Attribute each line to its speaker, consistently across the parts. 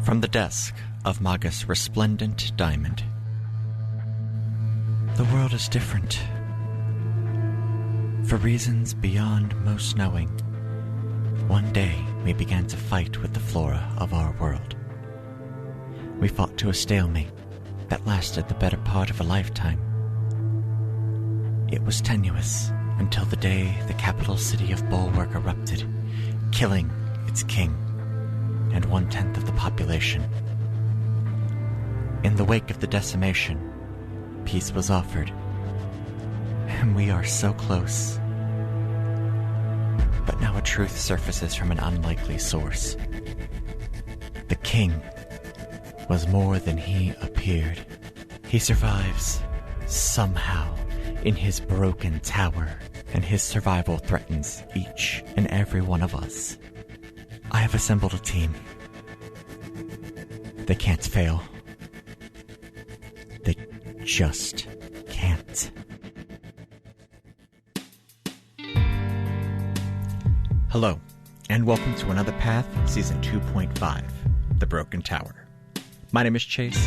Speaker 1: From the desk of Magus Resplendent Diamond. The world is different. For reasons beyond most knowing, one day we began to fight with the flora of our world. We fought to a stalemate that lasted the better part of a lifetime. It was tenuous until the day the capital city of Bulwark erupted, killing its king and 1/10 of the population. In the wake of the decimation, peace was offered, and we are so close. But now a truth surfaces from an unlikely source. The king was more than he appeared. He survives, somehow, in his broken tower, and his survival threatens each and every one of us. I have assembled a team. They can't fail. They just can't. Hello, and welcome to Another Path, Season 2.5, The Broken Tower. My name is Chase,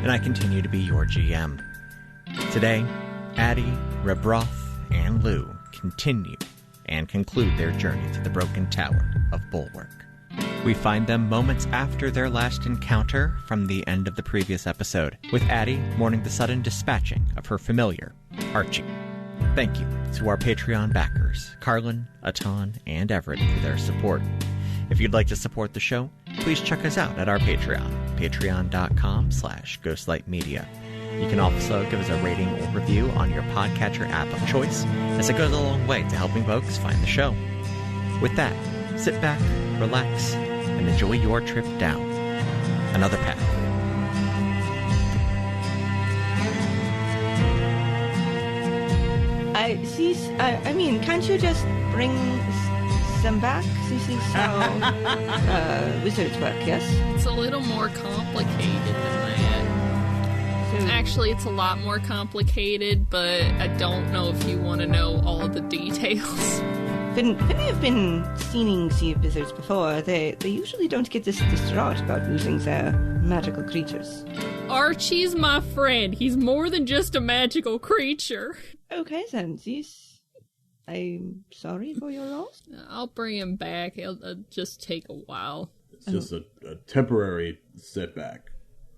Speaker 1: and I continue to be your GM. Today, Addie, Rebroth, and Lou continue and conclude their journey to the Broken Tower of Bulwark. We find them moments after their last encounter from the end of the previous episode, with Addie mourning the sudden dispatching of her familiar, Archie. Thank you to our Patreon backers, Carlin, Atan, and Everett, for their support. If you'd like to support the show, please check us out at our Patreon, patreon.com/ghostlightmedia. You can also give us a rating or review on your podcatcher app of choice, as it goes a long way to helping folks find the show. With that, sit back, relax, and enjoy your trip down another path.
Speaker 2: I mean, can't you just bring some back? This is how wizards work, yes?
Speaker 3: It's a little more complicated than that. Actually, it's a lot more complicated, but I don't know if you want to know all the details.
Speaker 2: When I've been seeing sea wizards before, they usually don't get this distraught about losing their magical creatures.
Speaker 3: Archie's my friend. He's more than just a magical creature.
Speaker 2: Okay then, I'm sorry for your loss.
Speaker 3: I'll bring him back. It'll just take a while.
Speaker 4: It's just a temporary setback,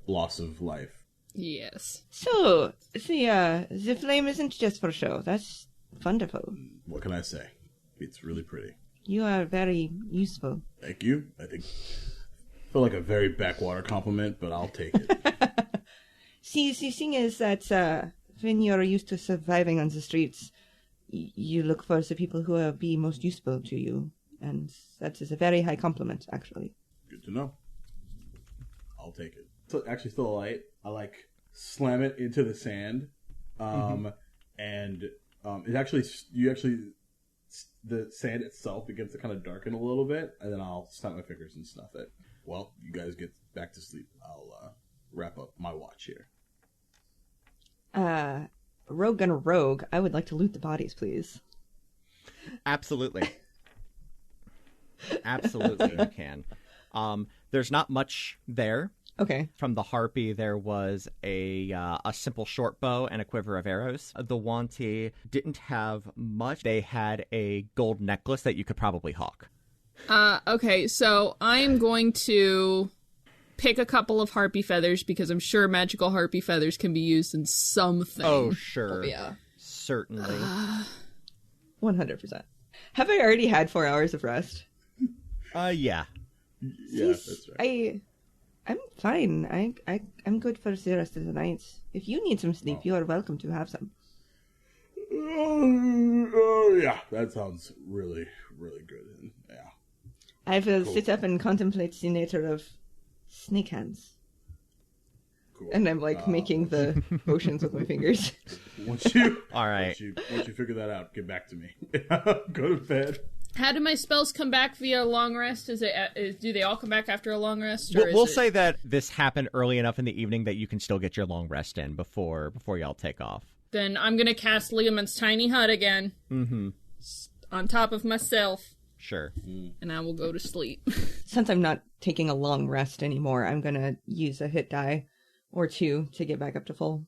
Speaker 4: loss of life.
Speaker 3: Yes.
Speaker 2: So, the flame isn't just for show. That's wonderful.
Speaker 4: What can I say? It's really pretty.
Speaker 2: You are very useful.
Speaker 4: Thank you. I feel like a very backwater compliment, but I'll take it.
Speaker 2: See, the thing is that when you're used to surviving on the streets, you look for the people who will be most useful to you. And that is a very high compliment, actually.
Speaker 4: Good to know. I'll take it. So actually still a light. I slam it into the sand. And it actually, the sand itself begins to kind of darken a little bit, and then I'll snap my fingers and snuff it. Well, you guys get back to sleep. I'll wrap up my watch here.
Speaker 2: Rogue and rogue, I would like to loot the bodies, please.
Speaker 1: Absolutely. Absolutely, you can. There's not much there.
Speaker 2: Okay.
Speaker 1: From the harpy, there was a simple short bow and a quiver of arrows. The Wanty didn't have much. They had a gold necklace that you could probably hawk.
Speaker 3: Okay, so I'm going to pick a couple of harpy feathers, because I'm sure magical harpy feathers can be used in something.
Speaker 1: Oh, sure.
Speaker 3: Oh, yeah.
Speaker 1: Certainly.
Speaker 2: 100%. Have I already had 4 hours of rest?
Speaker 1: Yeah.
Speaker 4: Yeah, that's right.
Speaker 2: I'm fine. I'm good for the rest of the night. If you need some sleep, you are welcome to have some.
Speaker 4: Oh, yeah. That sounds really, really good. Yeah.
Speaker 2: I will sit up and contemplate the nature of snake hands.
Speaker 4: Cool.
Speaker 2: And I'm making the motions with my fingers.
Speaker 4: Once you figure that out, get back to me. Go to bed.
Speaker 3: How do my spells come back via a long rest? Do they all come back after a long rest?
Speaker 1: Or we'll say that this happened early enough in the evening that you can still get your long rest in before y'all take off.
Speaker 3: Then I'm going to cast Liamon's Tiny Hut again.
Speaker 1: Mm-hmm.
Speaker 3: On top of myself.
Speaker 1: Sure.
Speaker 3: and I will go to sleep.
Speaker 2: Since I'm not taking a long rest anymore, I'm going to use a hit die or two to get back up to full.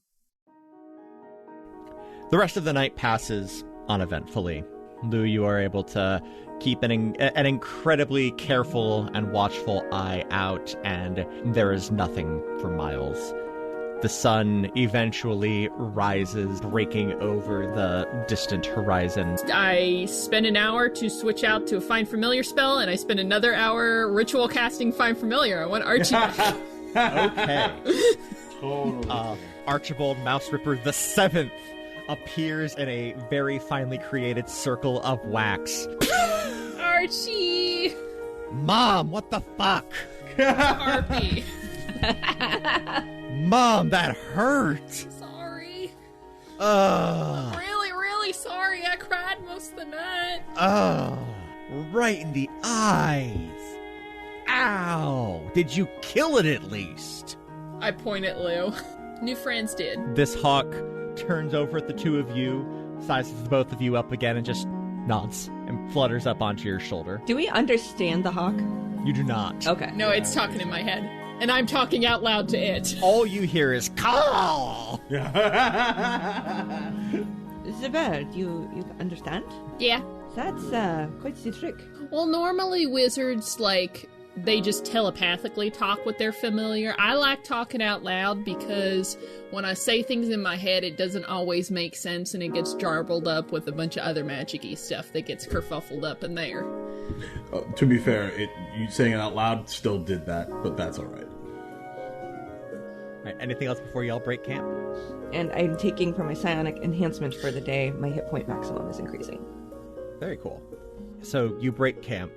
Speaker 1: The rest of the night passes uneventfully. Lou, you are able to keep an incredibly careful and watchful eye out, and there is nothing for miles. The sun eventually rises, breaking over the distant horizon.
Speaker 3: I spend an hour to switch out to a Find Familiar spell, and I spend another hour ritual casting Find Familiar. I want Archie back.
Speaker 1: Okay.
Speaker 4: Totally.
Speaker 1: Archibald Mouse Ripper the Seventh appears in a very finely created circle of wax.
Speaker 3: Archie!
Speaker 1: Mom, what the fuck?
Speaker 3: Harpy.
Speaker 1: Mom, that hurt!
Speaker 3: Sorry.
Speaker 1: Ugh.
Speaker 3: Really, really sorry. I cried most of the night.
Speaker 1: Oh, right in the eyes. Ow! Did you kill it at least?
Speaker 3: I point at Lou. New friends did.
Speaker 1: This hawk turns over at the two of you, sizes the both of you up again, and just nods and flutters up onto your shoulder.
Speaker 2: Do we understand the hawk?
Speaker 1: You do not.
Speaker 2: Okay.
Speaker 3: No, it's talking in my head. And I'm talking out loud to it.
Speaker 1: All you hear is call.
Speaker 2: Zubair, you understand?
Speaker 3: Yeah.
Speaker 2: That's quite the trick.
Speaker 3: Well, normally wizards, they just telepathically talk with their familiar. I like talking out loud because when I say things in my head, it doesn't always make sense and it gets jarbled up with a bunch of other magic-y stuff that gets kerfuffled up in there.
Speaker 4: To be fair, you saying it out loud still did that, but that's all right.
Speaker 1: All right, anything else before y'all break camp?
Speaker 2: And I'm taking from my psionic enhancement for the day, my hit point maximum is increasing.
Speaker 1: Very cool. So you break camp,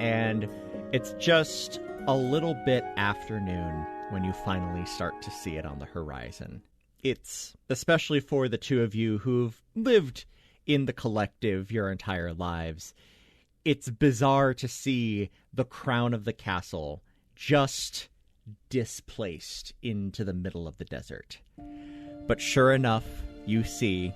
Speaker 1: and it's just a little bit afternoon when you finally start to see it on the horizon. It's, especially for the two of you who've lived in the collective your entire lives, it's bizarre to see the crown of the castle just displaced into the middle of the desert. But sure enough, you see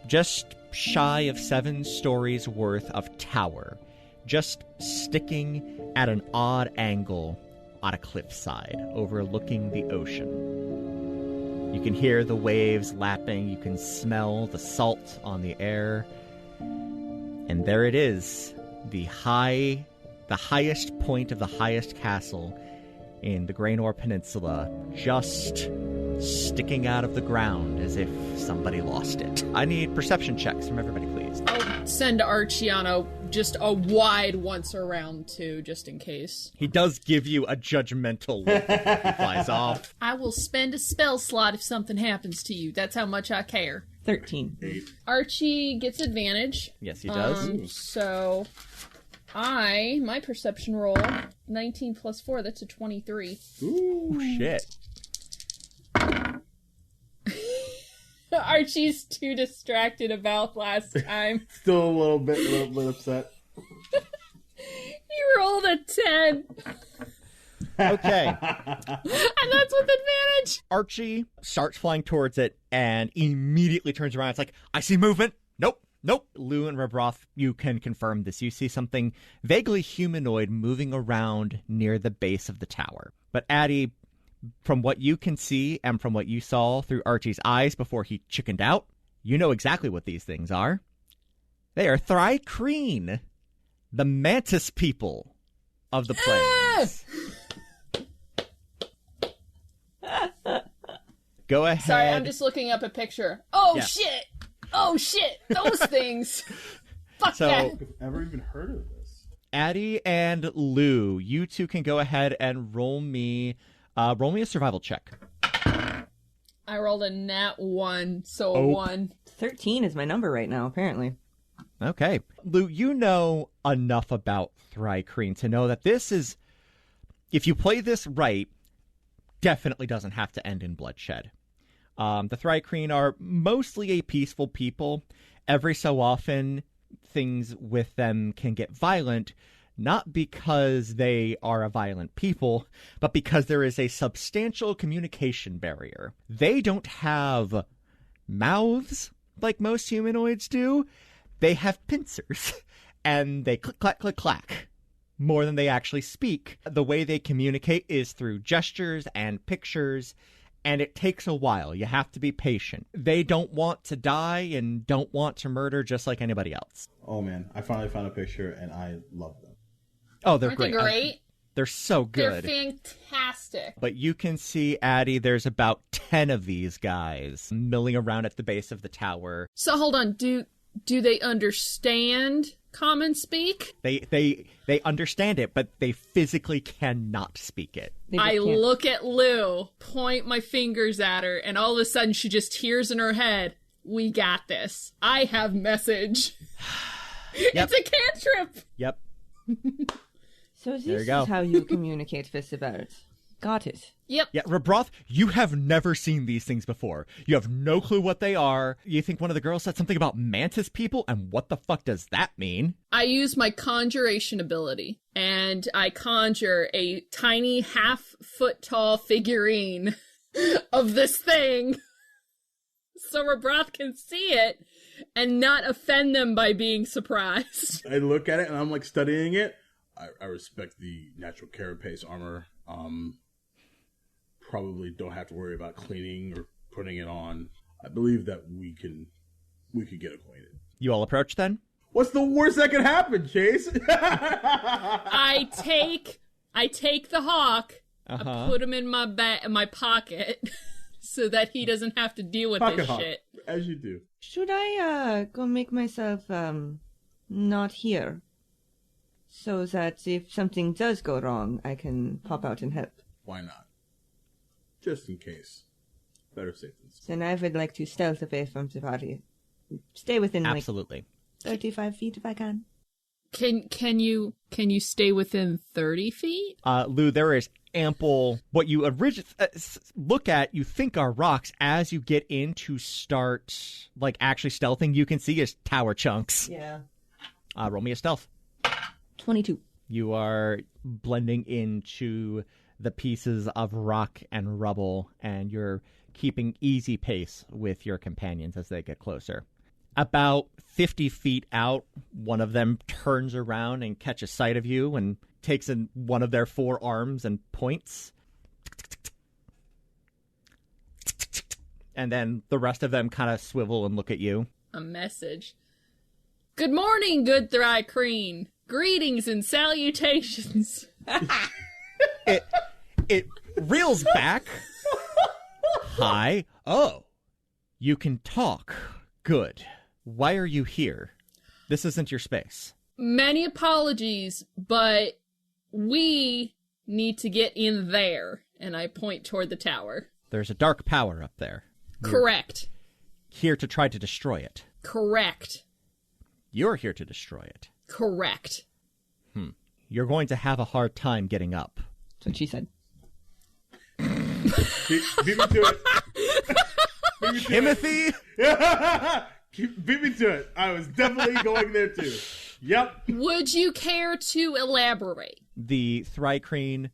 Speaker 1: just shy of 7 stories worth of tower just sticking at an odd angle on a cliffside overlooking the ocean. You can hear the waves lapping, you can smell the salt on the air, and there it is, the highest point of the highest castle in the Graynor Peninsula, just sticking out of the ground as if somebody lost it. I need perception checks from everybody, please.
Speaker 3: I'll send Archie on just a wide once around too, just in case.
Speaker 1: He does give you a judgmental look before he flies off.
Speaker 3: I will spend a spell slot if something happens to you. That's how much I care.
Speaker 2: 13.
Speaker 4: 8.
Speaker 3: Archie gets advantage.
Speaker 1: Yes, he does.
Speaker 3: So my perception roll, 19 plus 4, that's a 23.
Speaker 1: Ooh, shit.
Speaker 3: Archie's too distracted about last time.
Speaker 4: Still a little bit upset.
Speaker 3: You rolled a 10.
Speaker 1: Okay.
Speaker 3: And that's with advantage.
Speaker 1: Archie starts flying towards it and immediately turns around. It's like, I see movement. Nope. Lou and Rebroth, you can confirm this. You see something vaguely humanoid moving around near the base of the tower. But Addie, from what you can see and from what you saw through Archie's eyes before he chickened out, you know exactly what these things are. They are Thry-Kreen, the mantis people of the plains. Go ahead.
Speaker 3: Sorry, I'm just looking up a picture. Oh,
Speaker 1: Yeah.
Speaker 3: shit! Oh, shit! Those things! Fuck
Speaker 1: So-
Speaker 3: that!
Speaker 4: I've ever even heard of this.
Speaker 1: Addie and Lou, you two can go ahead and roll me a survival check.
Speaker 3: I rolled a nat 1, so a
Speaker 1: Oh.
Speaker 3: 1.
Speaker 2: 13 is my number right now, apparently.
Speaker 1: Okay. Lou, you know enough about Thry-Kreen to know that this is, if you play this right, definitely doesn't have to end in bloodshed. The Thry-Kreen are mostly a peaceful people. Every so often, things with them can get violent, not because they are a violent people, but because there is a substantial communication barrier. They don't have mouths like most humanoids do. They have pincers. and they click, clack, click, clack more than they actually speak. The way they communicate is through gestures and pictures, and it takes a while. You have to be patient. They don't want to die and don't want to murder just like anybody else.
Speaker 4: Oh, man. I finally found a picture, and I love them.
Speaker 1: Oh, they're
Speaker 3: Aren't
Speaker 1: great.
Speaker 3: they great?
Speaker 1: They're so good.
Speaker 3: They're fantastic.
Speaker 1: But you can see, Addie, there's about 10 of these guys milling around at the base of the tower.
Speaker 3: So hold on, do they understand common speak?
Speaker 1: They understand it, but they physically cannot speak it.
Speaker 3: I look at Lou, point my fingers at her, and all of a sudden she just hears in her head, "We got this. I have message."
Speaker 1: Yep.
Speaker 3: It's a cantrip.
Speaker 1: Yep.
Speaker 2: So this
Speaker 1: There you
Speaker 2: is
Speaker 1: go.
Speaker 2: how you communicate with the birds. Got it.
Speaker 3: Yep.
Speaker 1: Yeah, Rabroth, you have never seen these things before. You have no clue what they are. You think one of the girls said something about mantis people, and what the fuck does that mean?
Speaker 3: I use my conjuration ability, and I conjure a tiny half-foot tall figurine of this thing so Rabroth can see it and not offend them by being surprised.
Speaker 4: I look at it, and I'm, like, studying it. I respect the natural carapace armor. Probably don't have to worry about cleaning or putting it on. I believe that we could get acquainted.
Speaker 1: You all approach then?
Speaker 4: What's the worst that could happen, Chase?
Speaker 3: I take the hawk, I put him in my pocket, so that he doesn't have to deal with
Speaker 4: Pocket
Speaker 3: this
Speaker 4: hawk,
Speaker 3: shit.
Speaker 4: as you do.
Speaker 2: Should I go make myself not here, so that if something does go wrong, I can pop out and help?
Speaker 4: Why not? Just in case. Better safe than sorry.
Speaker 2: Then I would like to stealth away from the party. Stay within
Speaker 1: Absolutely.
Speaker 2: like 35 feet if I can.
Speaker 3: Can you stay within 30 feet?
Speaker 1: Lou, there is ample, what you originally look at, you think are rocks. As you get in to start, like, actually stealthing, you can see is tower chunks.
Speaker 2: Yeah.
Speaker 1: Roll me a stealth.
Speaker 2: 22.
Speaker 1: You are blending into the pieces of rock and rubble, and you're keeping easy pace with your companions as they get closer. About 50 feet out, one of them turns around and catches sight of you and takes in one of their forearms and points. And then the rest of them kind of swivel and look at you.
Speaker 3: A message. Good morning, good Thrycreen. Greetings and salutations.
Speaker 1: It reels back. Hi. Oh, you can talk. Good. Why are you here? This isn't your space.
Speaker 3: Many apologies, but we need to get in there. And I point toward the tower.
Speaker 1: There's a dark power up there.
Speaker 3: Correct.
Speaker 1: Here to try to destroy it.
Speaker 3: Correct.
Speaker 1: You're here to destroy it.
Speaker 3: Correct.
Speaker 1: You're going to have a hard time getting up.
Speaker 2: That's what she said.
Speaker 4: Beat me to it. Beat me to
Speaker 1: Timothy?
Speaker 4: Beat me to it. I was definitely going there too. Yep.
Speaker 3: Would you care to elaborate?
Speaker 1: The Thrycreen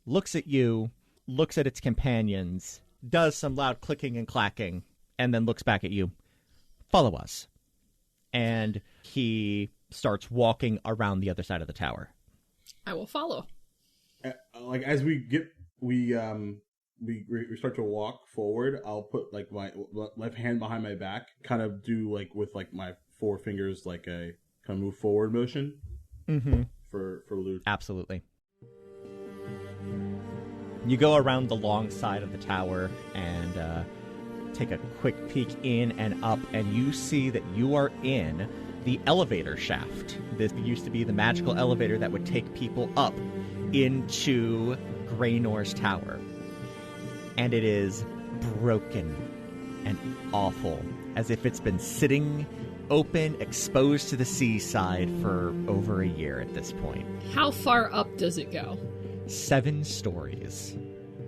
Speaker 1: looks at you, looks at its companions, does some loud clicking and clacking, and then looks back at you. Follow us. And he starts walking around the other side of the tower.
Speaker 3: I will follow.
Speaker 4: Like as we start to walk forward, I'll put like my left hand behind my back, kind of do like with like my four fingers, like a kind of move forward motion. For Luke.
Speaker 1: Absolutely. You go around the long side of the tower and take a quick peek in and up, and you see that you are in the elevator shaft. This used to be the magical elevator that would take people up into Greynor's tower. And it is broken and awful, as if it's been sitting open, exposed to the seaside for over a year at this point.
Speaker 3: How far up does it go?
Speaker 1: 7 stories,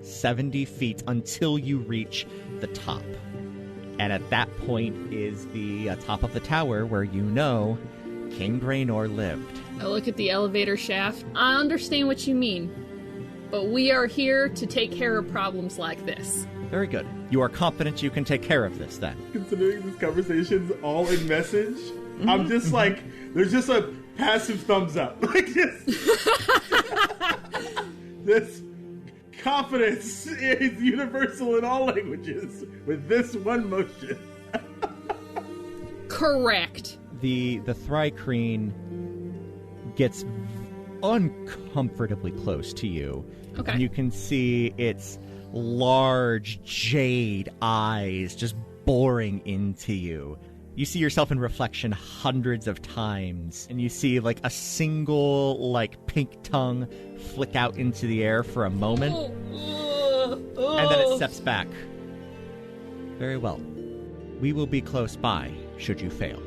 Speaker 1: 70 feet until you reach the top. And at that point is the top of the tower where you know King Greynor lived.
Speaker 3: I look at the elevator shaft. I understand what you mean, but we are here to take care of problems like this.
Speaker 1: Very good. You are confident you can take care of this, then?
Speaker 4: Considering this conversation's all in message, I'm just like, there's just a Passive thumbs up. Like this confidence is universal in all languages with this one motion.
Speaker 3: Correct.
Speaker 1: The Thrycreen gets uncomfortably close to you.
Speaker 3: Okay.
Speaker 1: And you can see its large jade eyes just boring into you. You see yourself in reflection hundreds of times, and you see like a single like pink tongue flick out into the air for a moment, and then it steps back. Very well. We will be close by should you fail.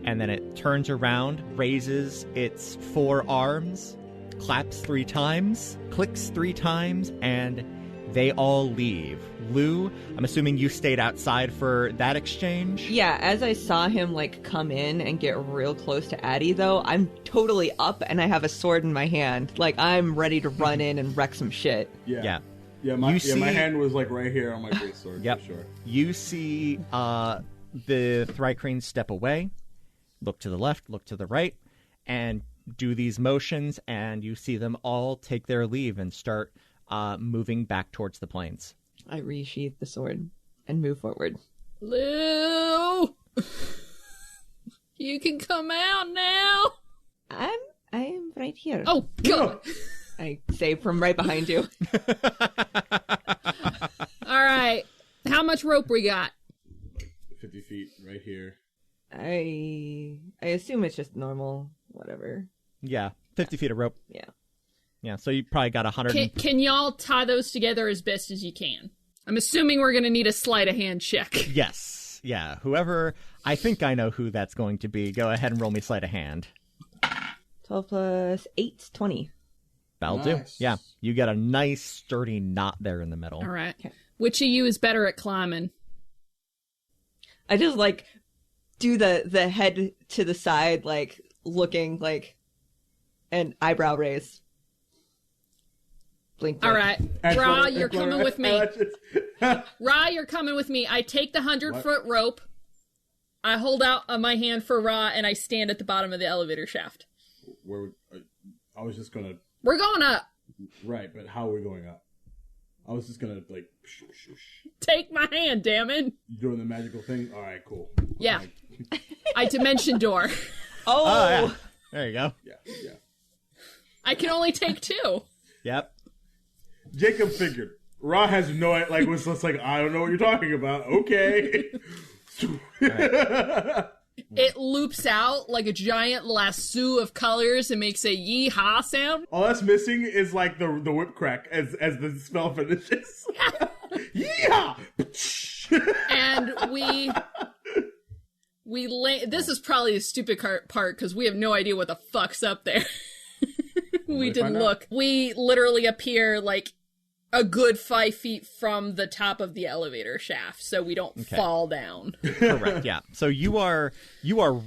Speaker 1: And then it turns around, raises its 4 arms, claps 3 times, clicks 3 times, and they all leave. Lou, I'm assuming you stayed outside for that exchange?
Speaker 2: Yeah, as I saw him, like, come in and get real close to Addie, though, I'm totally up and I have a sword in my hand. Like, I'm ready to run in and wreck some shit.
Speaker 1: Yeah.
Speaker 4: My hand was, like, right here on my great sword,
Speaker 1: Yep.
Speaker 4: for sure.
Speaker 1: You see the Thrycreen step away, look to the left, look to the right, and do these motions, and you see them all take their leave and start moving back towards the plains.
Speaker 2: I resheath the sword and move forward.
Speaker 3: Lou! You can come out now!
Speaker 2: I am right here.
Speaker 3: Oh, God!
Speaker 2: I say from right behind you.
Speaker 3: Alright. How much rope we got?
Speaker 4: 50 feet right here.
Speaker 2: I assume it's just normal, whatever.
Speaker 1: Yeah, 50 feet of rope.
Speaker 2: Yeah.
Speaker 1: Yeah, so you probably got 100.
Speaker 3: Can y'all tie those together as best as you can? I'm assuming we're going to need a sleight of hand check.
Speaker 1: Yes. Yeah, whoever... I think I know who that's going to be. Go ahead and roll me sleight of hand.
Speaker 2: 12 plus 8, 20.
Speaker 1: That'll
Speaker 4: Nice.
Speaker 1: do. Yeah, you got a nice sturdy knot there in the middle.
Speaker 3: All right.
Speaker 2: Okay.
Speaker 3: Which of you is better at climbing?
Speaker 2: I just, like, do the head to the side, like, looking, like, an eyebrow raise. Blink, blink.
Speaker 3: All right. Ra, you're coming with me. Ra, you're coming with me. I take the 100-foot rope. I hold out my hand for Ra, and I stand at the bottom of the elevator shaft.
Speaker 4: I was just gonna...
Speaker 3: We're going up.
Speaker 4: Right, but how are we going up? I was just gonna, like...
Speaker 3: Take my hand, damn it.
Speaker 4: You doing the magical thing? Alright, cool.
Speaker 3: Yeah. I dimension door.
Speaker 2: Oh!
Speaker 1: Yeah. There you go.
Speaker 4: Yeah.
Speaker 3: I can only take 2.
Speaker 1: Yep.
Speaker 4: Jacob figured. Ra has no... Like, was just like, I don't know what you're talking about. Okay.
Speaker 3: It loops out like a giant lasso of colors and makes a yee-haw sound.
Speaker 4: All that's missing is, like, the whip crack as the spell finishes. Yeah!
Speaker 3: And we this is probably the stupid part because we have no idea what the fuck's up there. We didn't look. We literally appear like a good 5 feet from the top of the elevator shaft, so we don't fall down.
Speaker 1: Correct. Yeah. So you are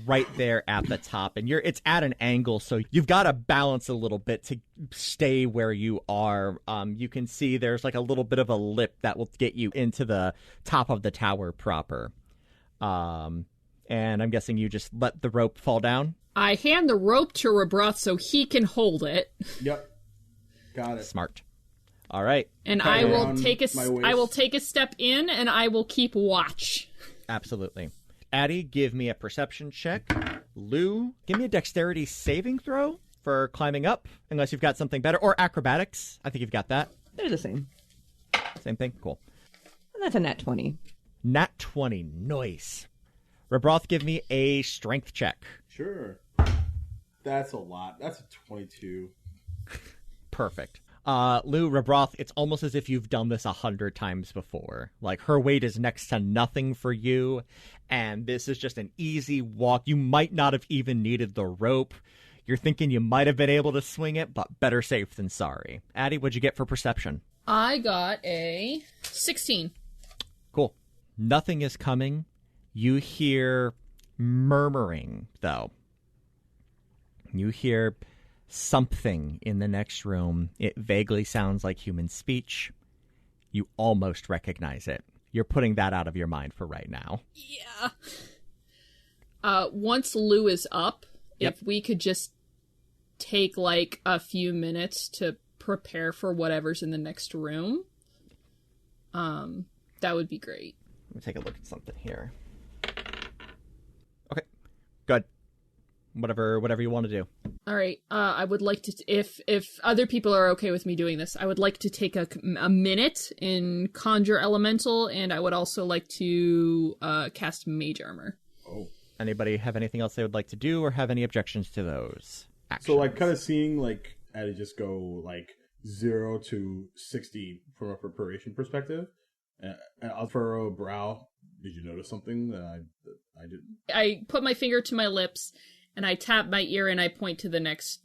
Speaker 1: right there at the top, and it's at an angle, so you've got to balance a little bit to stay where you are. You can see there's like a little bit of a lip that will get you into the top of the tower proper. And I'm guessing you just let the rope fall down.
Speaker 3: I hand the rope to Rabroth so he can hold it.
Speaker 4: Yep. Got it.
Speaker 1: Smart. All right.
Speaker 3: And I will take a step in, and I will keep watch.
Speaker 1: Absolutely. Addie, give me a perception check. Lou, give me a dexterity saving throw for climbing up, unless you've got something better. Or acrobatics. I think you've got that.
Speaker 2: They're the same.
Speaker 1: Same thing? Cool.
Speaker 2: And that's a nat 20.
Speaker 1: Nat 20. Nice. Rabroth, give me a strength check.
Speaker 4: Sure. That's a lot. That's a 22.
Speaker 1: Perfect. Lou, Rabroth, it's almost as if you've done this 100 times before. Like, her weight is next to nothing for you, and this is just an easy walk. You might not have even needed the rope. You're thinking you might have been able to swing it, but better safe than sorry. Addie, what'd you get for perception?
Speaker 3: I got a 16.
Speaker 1: Cool. Nothing is coming. You hear murmuring, though. You hear something in the next room. It vaguely sounds like human speech. You almost recognize it. You're putting that out of your mind for right now.
Speaker 3: Yeah. Once Lou is up, if we could just take like a few minutes to prepare for whatever's in the next room, that would be great.
Speaker 1: Let me take a look at something here. Okay, good. Whatever you want to do.
Speaker 3: All right. I would like to, if other people are okay with me doing this, I would like to take a minute in Conjure Elemental, and I would also like to cast Mage Armor.
Speaker 4: Oh.
Speaker 1: Anybody have anything else they would like to do, or have any objections to those actions?
Speaker 4: So, like, kind of seeing, like, Addie just go, like, 0 to 60 from a preparation perspective. And I'll furrow a brow. Did you notice something that I didn't? I
Speaker 3: put my finger to my lips, and I tap my ear, and I point to the next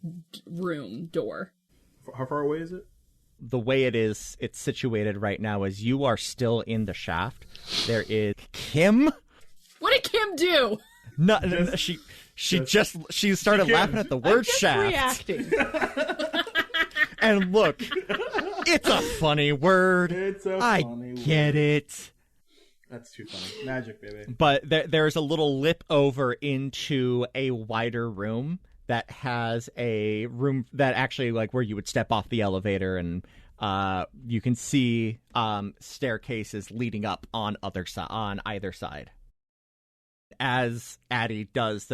Speaker 3: room door.
Speaker 4: How far away is it?
Speaker 1: The way it's situated right now is you are still in the shaft. There is Kim.
Speaker 3: What did Kim do?
Speaker 1: No, she started laughing at the word shaft.
Speaker 2: Reacting.
Speaker 1: And look, it's a funny word.
Speaker 4: It's a funny word.
Speaker 1: I get it.
Speaker 4: That's too funny. Magic, baby.
Speaker 1: But there's a little lip over into a wider room that has a room that actually, like, where you would step off the elevator, and you can see staircases leading up on either side. As Addie does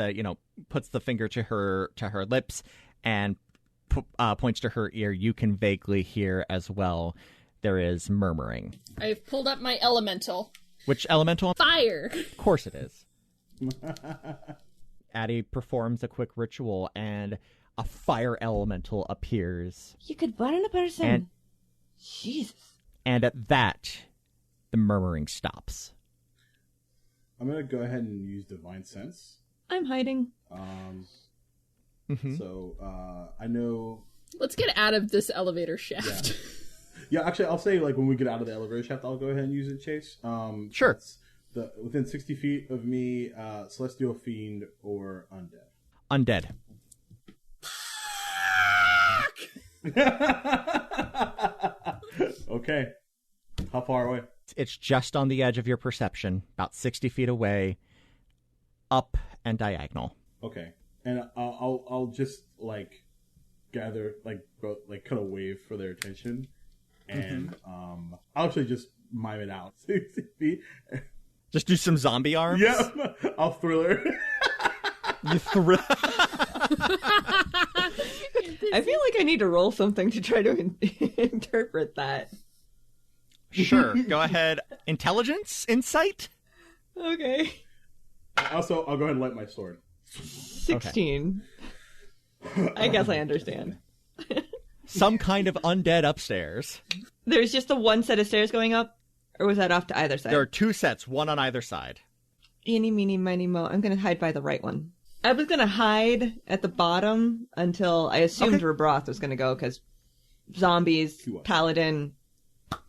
Speaker 1: puts the finger to her lips and points to her ear, you can vaguely hear as well. There is murmuring.
Speaker 3: I've pulled up my elemental.
Speaker 1: Which elemental?
Speaker 3: Fire.
Speaker 1: Of course it is. Addie performs a quick ritual, and a fire elemental appears.
Speaker 2: You could burn a person. Jesus.
Speaker 1: And at that, the murmuring stops.
Speaker 4: I'm going to go ahead and use Divine Sense.
Speaker 2: I'm hiding.
Speaker 4: So, I know...
Speaker 3: Let's get out of this elevator shaft.
Speaker 4: Yeah, actually, I'll say, like, when we get out of the elevator shaft, I'll go ahead and use it, Chase.
Speaker 1: Sure.
Speaker 4: Within 60 feet of me, Celestial Fiend or Undead.
Speaker 1: Undead.
Speaker 4: Okay. How far away?
Speaker 1: It's just on the edge of your perception, about 60 feet away, up and diagonal.
Speaker 4: Okay. And I'll just, like, gather, like, kind of wave for their attention. And I'll actually just mime it out. 60 feet.
Speaker 1: Just do some zombie arms?
Speaker 4: Yeah. I'll thriller.
Speaker 1: You thrill.
Speaker 2: I feel like I need to roll something to try to interpret that.
Speaker 1: Sure. Go ahead. Intelligence? Insight?
Speaker 2: Okay.
Speaker 4: Also, I'll go ahead and light my sword.
Speaker 2: 16. Okay. I guess I understand.
Speaker 1: Some kind of undead upstairs.
Speaker 2: There's just the one set of stairs going up? Or was that off to either side?
Speaker 1: There are two sets, one on either side.
Speaker 2: Eeny, meeny, miny, mo. I'm going to hide by the right one. I was going to hide at the bottom until I assumed Rebroth was going to go, because zombies, paladin,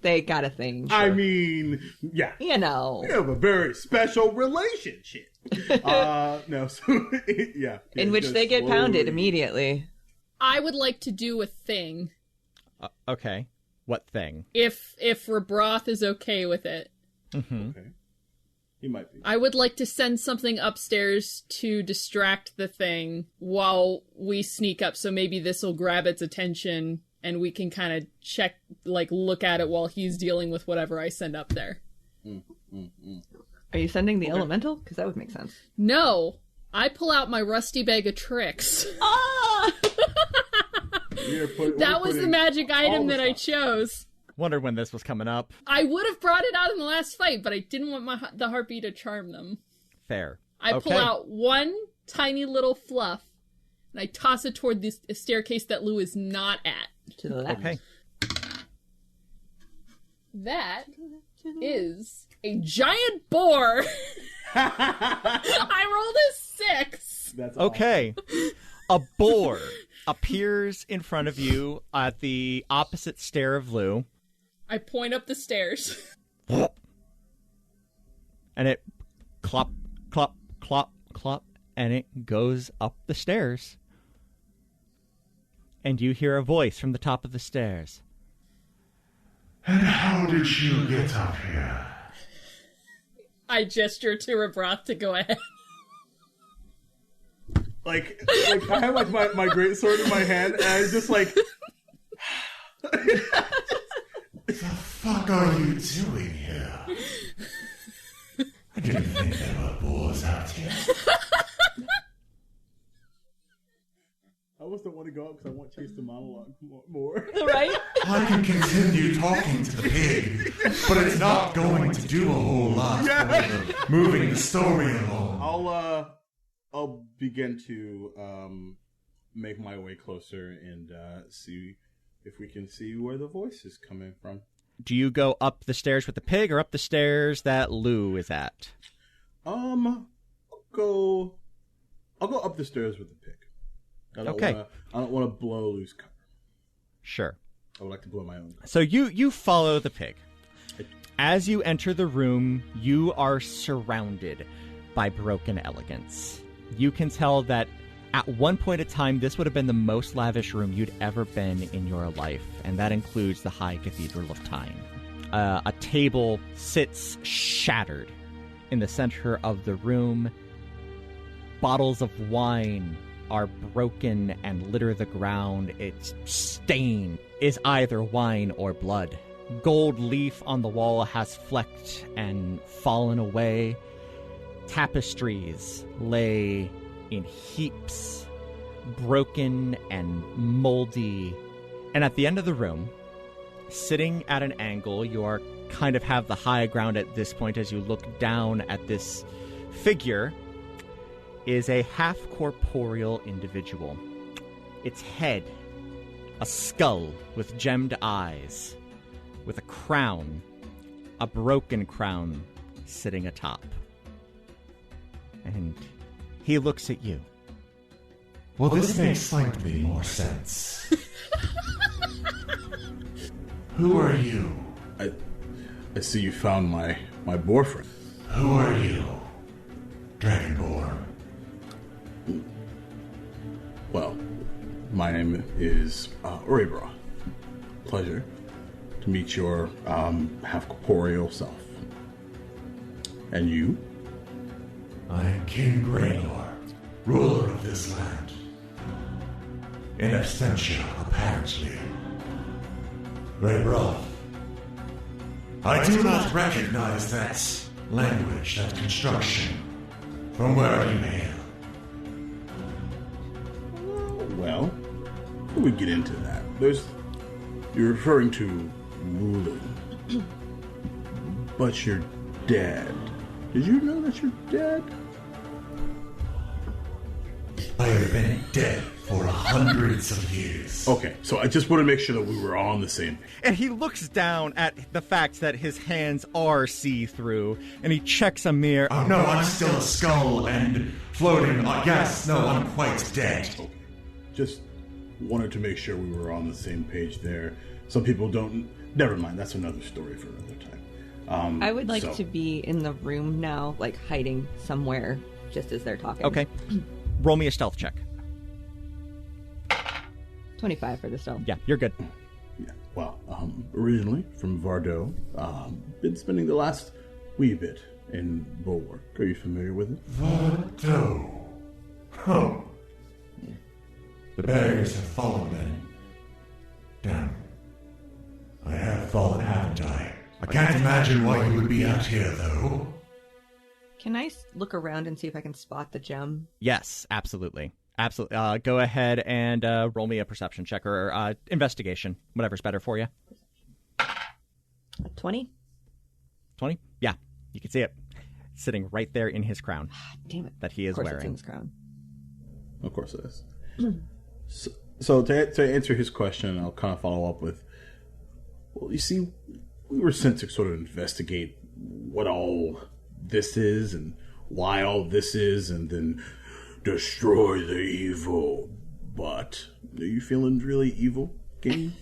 Speaker 2: they got a thing.
Speaker 4: Sure. I mean, yeah.
Speaker 2: You know.
Speaker 4: We have a very special relationship. No, so, yeah.
Speaker 2: In which they get pounded immediately.
Speaker 3: I would like to do a thing.
Speaker 1: Okay. What thing?
Speaker 3: If Rebroth is okay with it.
Speaker 1: Mm-hmm.
Speaker 4: Okay. He might be.
Speaker 3: I would like to send something upstairs to distract the thing while we sneak up, so maybe this will grab its attention and we can kind of check, like, look at it while he's dealing with whatever I send up there.
Speaker 2: Are you sending the elemental? Because that would make sense.
Speaker 3: No! I pull out my rusty bag of tricks.
Speaker 2: Ah!
Speaker 3: That was the magic item that I chose.
Speaker 1: Wondered when this was coming up.
Speaker 3: I would have brought it out in the last fight, but I didn't want the harpy to charm them.
Speaker 1: Fair.
Speaker 3: I pull out one tiny little fluff, and I toss it toward this staircase that Lou is not at.
Speaker 2: To the left.
Speaker 1: Okay.
Speaker 3: That is a giant boar. I rolled a 6.
Speaker 4: That's
Speaker 1: okay. A boar appears in front of you at the opposite stair of Lou.
Speaker 3: I point up the stairs.
Speaker 1: And it clop, clop, clop, clop, and it goes up the stairs. And you hear a voice from the top of the stairs.
Speaker 5: And how did you get up here?
Speaker 3: I gesture to Rebroth to go ahead.
Speaker 4: Like I have like my great sword in my hand, and I was just like,
Speaker 5: The fuck are you doing here? I didn't think there were boars out here.
Speaker 4: I almost don't want to go out because I want Chase to monologue more.
Speaker 2: Right?
Speaker 5: I can continue talking to the pig, but it's not going to do a whole lot for moving the story along.
Speaker 4: I'll begin to make my way closer and see if we can see where the voice is coming from.
Speaker 1: Do you go up the stairs with the pig or up the stairs that Lou is at?
Speaker 4: I'll go up the stairs with the pig. I don't want to blow Lou's cover.
Speaker 1: Sure.
Speaker 4: I would like to blow my own cover.
Speaker 1: So you follow the pig. As you enter the room, you are surrounded by broken elegance. You can tell that at one point in time, this would have been the most lavish room you'd ever been in your life, and that includes the High Cathedral of Tyne. A table sits shattered in the center of the room. Bottles of wine are broken and litter the ground. Its stain is either wine or blood. Gold leaf on the wall has flecked and fallen away. Tapestries lay in heaps, broken and moldy. And at the end of the room, sitting at an angle, you are kind of have the high ground at this point as you look down at this figure, is a half-corporeal individual. Its head, a skull with gemmed eyes, with a crown, a broken crown sitting atop. And he looks at you.
Speaker 5: Well, this makes slightly more sense. Who are you?
Speaker 4: I see you found my boyfriend.
Speaker 5: Who are you? Dragonborn.
Speaker 4: Well, my name is Uribra. Pleasure to meet your half-corporeal self. And you?
Speaker 5: I am King Graynor, ruler of this land. In absentia, apparently. Raybroth. I do not recognize that language, that construction. From where you hail?
Speaker 4: Well, before we get into that, you're referring to ruling. But you're dead. Did you know that you're dead?
Speaker 5: I have been dead for hundreds of years.
Speaker 4: Okay, so I just want to make sure that we were all on the same page.
Speaker 1: And he looks down at the fact that his hands are see-through, and he checks a mirror.
Speaker 5: Oh no, I'm still a skull and floating. Yes, no, I'm quite dead.
Speaker 4: Okay. Just wanted to make sure we were on the same page there. Some people don't... Never mind, that's another story for another time.
Speaker 2: I would like to be in the room now, like hiding somewhere just as they're talking.
Speaker 1: Okay. Roll me a stealth check.
Speaker 2: 25 for the stealth.
Speaker 1: Yeah, you're good.
Speaker 4: Yeah. Well, originally from Vardo, been spending the last wee bit in Bulwark. Are you familiar with it?
Speaker 5: Vardo. Oh. The barriers have fallen then. Damn. I have fallen, haven't I? I can't imagine why you would be out here, though.
Speaker 2: Can I look around and see if I can spot the gem?
Speaker 1: Yes, absolutely. Absolutely. Go ahead and roll me a perception check or investigation, whatever's better for you.
Speaker 2: 20?
Speaker 1: 20? Yeah, you can see it sitting right there in his crown.
Speaker 2: Damn it.
Speaker 1: That he is
Speaker 2: of course
Speaker 1: wearing.
Speaker 2: It's in his crown.
Speaker 4: Of course it is. So to answer his question, I'll kind of follow up with, well, you see, we were sent to sort of investigate what all this is and why all this is, and then destroy the evil. But are you feeling really evil, King?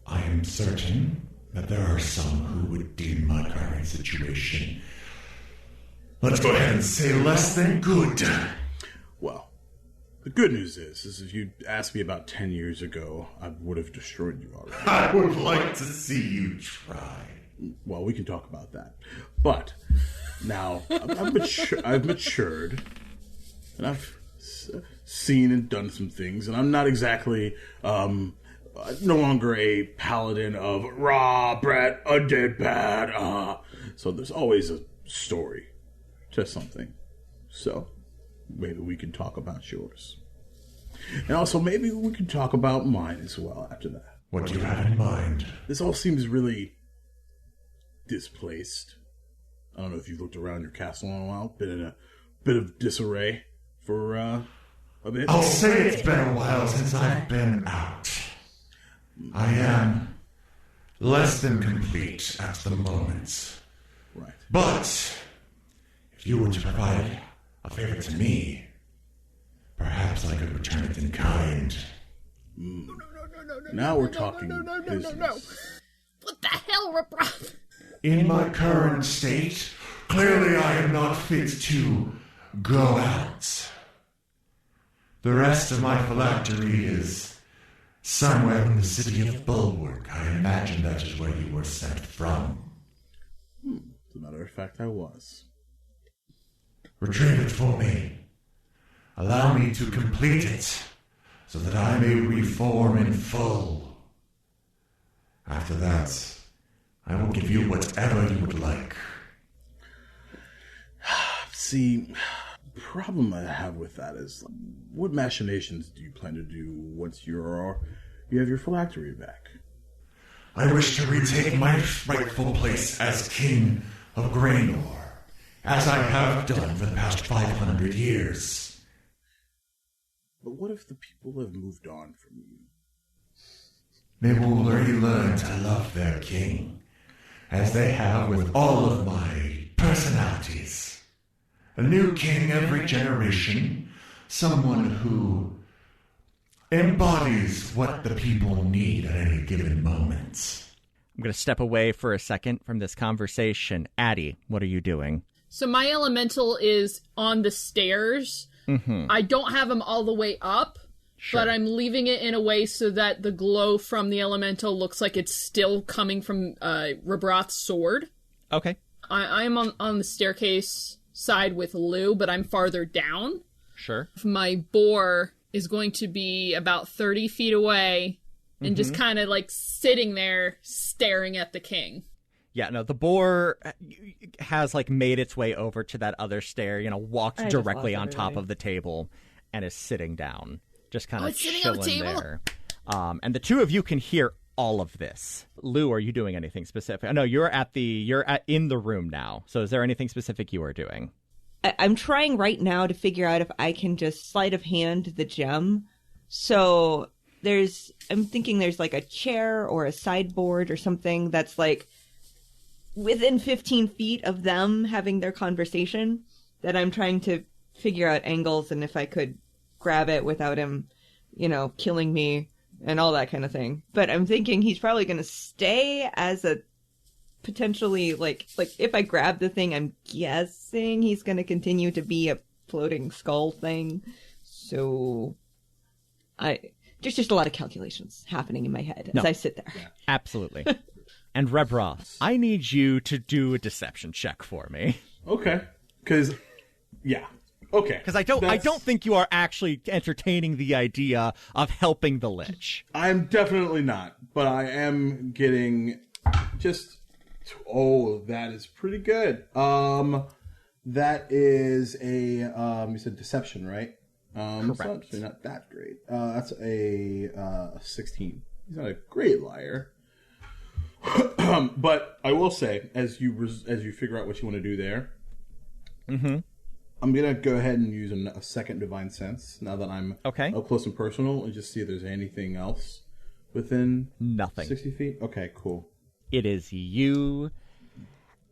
Speaker 5: I am certain that there are some who would deem my current situation, let's go ahead and say, less than good.
Speaker 4: Well, the good news is if you'd asked me about 10 years ago, I would have destroyed you already.
Speaker 5: I would like to see you try.
Speaker 4: Well, we can talk about that. But now I've matured, and I've seen and done some things, and I'm not exactly no longer a paladin of raw brat, undead bad. So there's always a story to something. So maybe we can talk about yours, and also maybe we can talk about mine as well after that.
Speaker 5: What do you have in mind?
Speaker 4: This all seems really displaced. I don't know if you've looked around your castle in a while. Been in a bit of disarray for a bit.
Speaker 5: I'll say it's been a while since I've been out. I am less than complete at the moment.
Speaker 4: Right.
Speaker 5: But if you were to provide a favor to me, perhaps I could return it in kind.
Speaker 4: Now we're talking business.
Speaker 3: What the hell, Rebroth?
Speaker 5: In my current state, clearly I am not fit to go out. The rest of my phylactery is somewhere in the city of Bulwark. I imagine that is where you were sent from.
Speaker 4: As a matter of fact, I was.
Speaker 5: Retrieve it for me. Allow me to complete it, so that I may reform in full. After that, I will give you whatever you would like.
Speaker 4: See, the problem I have with that is, what machinations do you plan to do once you have your phylactery back?
Speaker 5: I wish to retake my rightful place as King of Graynor, as I have done for the past 500 years.
Speaker 4: But what if the people have moved on from you?
Speaker 5: They will already learn to love their king, as they have with all of my personalities. A new king every generation, someone who embodies what the people need at any given moment.
Speaker 1: I'm going to step away for a second from this conversation. Addie, what are you doing?
Speaker 3: So my elemental is on the stairs.
Speaker 1: Mm-hmm.
Speaker 3: I don't have him all the way up,
Speaker 1: Sure.
Speaker 3: but I'm leaving it in a way so that the glow from the elemental looks like it's still coming from Rebroth's sword.
Speaker 1: Okay.
Speaker 3: I'm on the staircase side with Lou, but I'm farther down.
Speaker 1: Sure.
Speaker 3: My boar is going to be about 30 feet away and just kind of like sitting there staring at the king.
Speaker 1: Yeah, no, the boar has like made its way over to that other stair, walked directly on top of the table and is sitting down, just kind of chilling there. And the two of you can hear all of this. Lou, are you doing anything specific? No, you're in the room now. So is there anything specific you are doing?
Speaker 2: I'm trying right now to figure out if I can just sleight of hand the gem. So I'm thinking there's like a chair or a sideboard or something that's like within 15 feet of them having their conversation, that I'm trying to figure out angles and if I could grab it without him, killing me and all that kind of thing. But I'm thinking he's probably going to stay as a potentially, like if I grab the thing, I'm guessing he's going to continue to be a floating skull thing. So there's just a lot of calculations happening in my head as I sit there.
Speaker 1: Yeah. Absolutely. And Rebroth, I need you to do a deception check for me.
Speaker 4: Okay. Because, yeah. Okay.
Speaker 1: Because I don't think you are actually entertaining the idea of helping the Lich.
Speaker 4: I'm definitely not. But I am getting just... Oh, that is pretty good. That is a... you said deception, right?
Speaker 1: Correct.
Speaker 4: It's actually not that great. That's a 16. He's not a great liar. But I will say, as you figure out what you want to do there, I'm gonna go ahead and use a second divine sense now that I'm up close and personal, and just see if there's anything else within
Speaker 1: nothing
Speaker 4: 60 feet. Okay, cool.
Speaker 1: It is you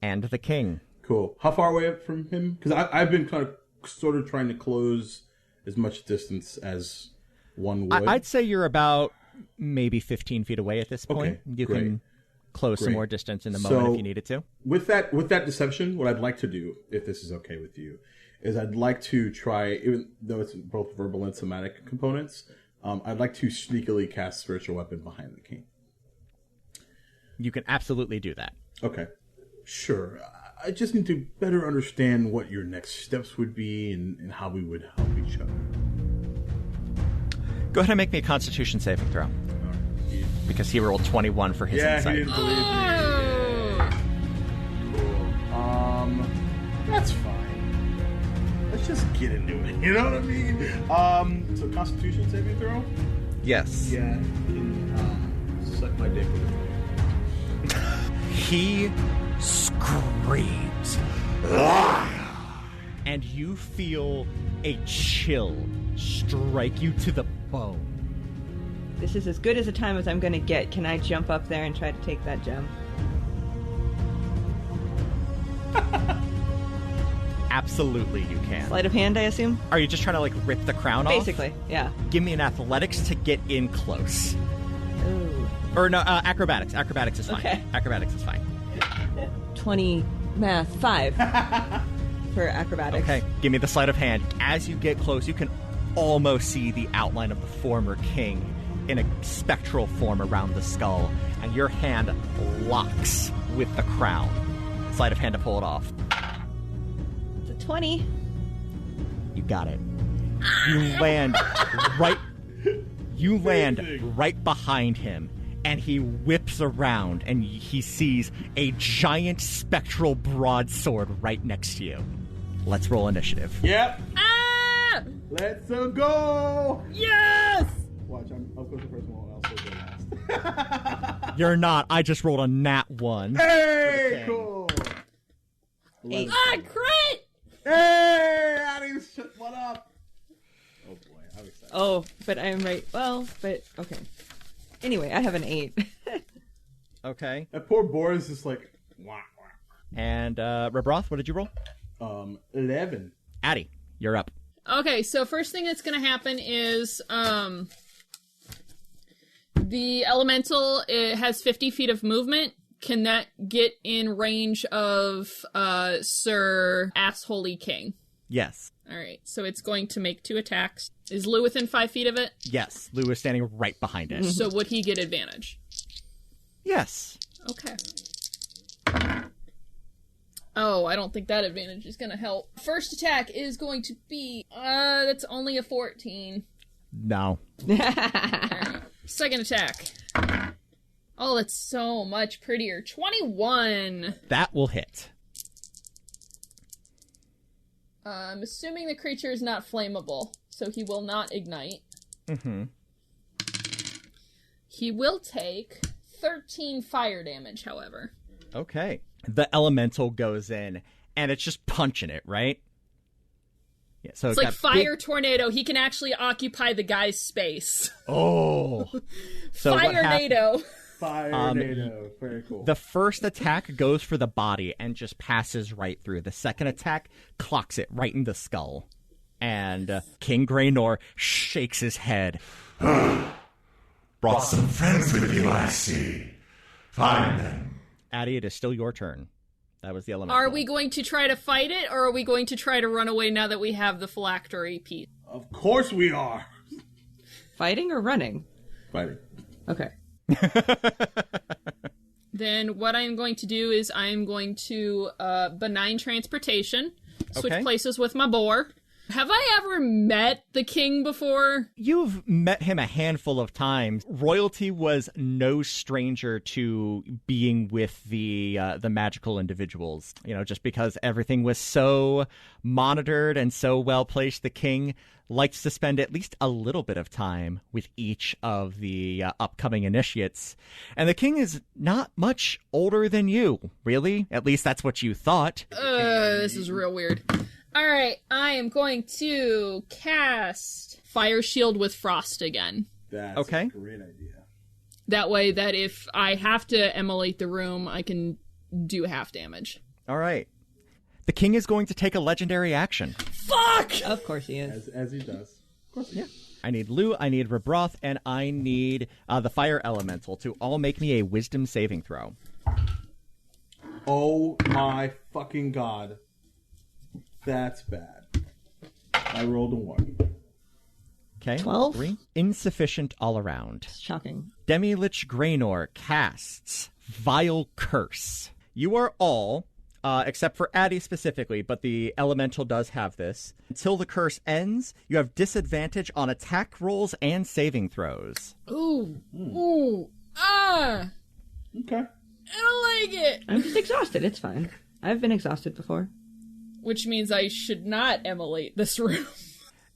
Speaker 1: and the king.
Speaker 4: Cool. How far away from him? Because I've been kind of sort of trying to close as much distance as one would.
Speaker 1: I'd say you're about maybe 15 feet away at this point.
Speaker 4: Okay,
Speaker 1: you can close some more distance in the moment if you needed to.
Speaker 4: With that deception, what I'd like to do, if this is okay with you, is I'd like to try, even though it's both verbal and somatic components, I'd like to sneakily cast Spiritual Weapon behind the king.
Speaker 1: You can absolutely do that.
Speaker 4: Okay. Sure. I just need to better understand what your next steps would be and how we would help each other.
Speaker 1: Go ahead and make me a Constitution saving throw.
Speaker 4: Right.
Speaker 1: Because he rolled 21 for his insight.
Speaker 4: He didn't believe me. Cool. That's fine. Let's just get into it. You know what I mean? So Constitution saving throw?
Speaker 1: Yes.
Speaker 4: Yeah. Suck my dick with it.
Speaker 1: He screams. And you feel a chill strike you to the bone.
Speaker 2: This is as good as a time as I'm going to get. Can I jump up there and try to take that gem?
Speaker 1: Absolutely you can.
Speaker 2: Sleight of hand, I assume?
Speaker 1: Are you just trying to, like, rip the crown off?
Speaker 2: Basically, yeah.
Speaker 1: Give me an athletics to get in close.
Speaker 2: Ooh.
Speaker 1: Or no, acrobatics. Acrobatics is fine.
Speaker 2: Okay.
Speaker 1: Acrobatics is fine.
Speaker 2: 20 math, 5 for acrobatics.
Speaker 1: Okay, give me the sleight of hand. As you get close, you can almost see the outline of the former king in a spectral form around the skull, and your hand locks with the crown. Sleight of hand to pull it off.
Speaker 2: It's a 20.
Speaker 1: You got it. You land right. You land right behind him, and he whips around, and he sees a giant spectral broadsword right next to you. Let's roll initiative.
Speaker 4: Yep.
Speaker 3: Ah!
Speaker 4: Let's go.
Speaker 3: Yes!
Speaker 4: Watch, I'll go the first one. I'll go last.
Speaker 1: You're not. I just rolled a nat 1.
Speaker 4: Hey,
Speaker 1: Okay.
Speaker 4: cool.
Speaker 2: 8.
Speaker 3: Ah, crit!
Speaker 4: Hey, Addie, what up? Oh boy, I'm excited.
Speaker 2: Oh, but I'm right. Well, but okay. Anyway, I have an 8.
Speaker 1: Okay.
Speaker 4: That poor Boris is like, wah, wah.
Speaker 1: And Rebroth, what did you roll?
Speaker 4: 11.
Speaker 1: Addie, you're up.
Speaker 3: Okay, so first thing that's going to happen is the elemental, it has 50 feet of movement. Can that get in range of Sir Assholey King?
Speaker 1: Yes.
Speaker 3: All right, so it's going to make 2 attacks. Is Lou within 5 feet of it?
Speaker 1: Yes. Lou is standing right behind it.
Speaker 3: So would he get advantage?
Speaker 1: Yes.
Speaker 3: Okay. Oh, I don't think that advantage is going to help. First attack is going to be, that's only a 14.
Speaker 1: No.
Speaker 3: Alright. Second attack. Oh, that's so much prettier. 21.
Speaker 1: That will hit.
Speaker 3: I'm assuming the creature is not flammable, so he will not ignite.
Speaker 1: Mm-hmm.
Speaker 3: He will take 13 fire damage, however.
Speaker 1: Okay. The elemental goes in, and it's just punching it, right? Yeah. So
Speaker 3: It's like fire tornado. He can actually occupy the guy's space.
Speaker 1: Oh. So what
Speaker 3: Fire
Speaker 1: happened-
Speaker 3: NATO.
Speaker 4: Fire NATO. Very cool.
Speaker 1: The first attack goes for the body and just passes right through. The second attack clocks it right in the skull. And King Graynor shakes his head.
Speaker 5: Brought some friends with you, I see. Fine then.
Speaker 1: Addie, it is still your turn. That was the elemental.
Speaker 3: Are we going to try to fight it, or are we going to try to run away now that we have the phylactery piece?
Speaker 4: Of course we are.
Speaker 2: Fighting or running?
Speaker 4: Fighting.
Speaker 2: Okay.
Speaker 3: Then what I'm going to do is I'm going to benign transportation, switch
Speaker 1: Okay.
Speaker 3: places with my boar. Have I ever met the king before?
Speaker 1: You've met him a handful of times. Royalty was no stranger to being with the magical individuals. You know, just because everything was so monitored and so well placed, the king likes to spend at least a little bit of time with each of the upcoming initiates. And the king is not much older than you, really. At least that's what you thought.
Speaker 3: This is real weird. Alright, I am going to cast Fire Shield with Frost again.
Speaker 4: That's
Speaker 1: Okay.
Speaker 4: a great idea.
Speaker 3: That way that if I have to immolate the room, I can do half damage.
Speaker 1: All right. The king is going to take a legendary action.
Speaker 3: Fuck!
Speaker 2: Of course he is.
Speaker 4: As he does. Of course he does.
Speaker 1: I need Lou, I need Rebroth, and I need the Fire Elemental to all make me a Wisdom saving throw.
Speaker 4: Oh my fucking god. That's bad. I rolled a 1.
Speaker 1: Okay.
Speaker 2: 12?
Speaker 1: 3. Insufficient all around.
Speaker 2: Shocking.
Speaker 1: Demi-Lich Graynor casts Vile Curse. You are all, except for Addie specifically, but the elemental does have this. Until the curse ends, you have disadvantage on attack rolls and saving throws.
Speaker 3: Ooh. Ooh. Ah.
Speaker 4: Okay.
Speaker 3: I don't like it.
Speaker 2: I'm just exhausted. It's fine. I've been exhausted before.
Speaker 3: Which means I should not emulate this room.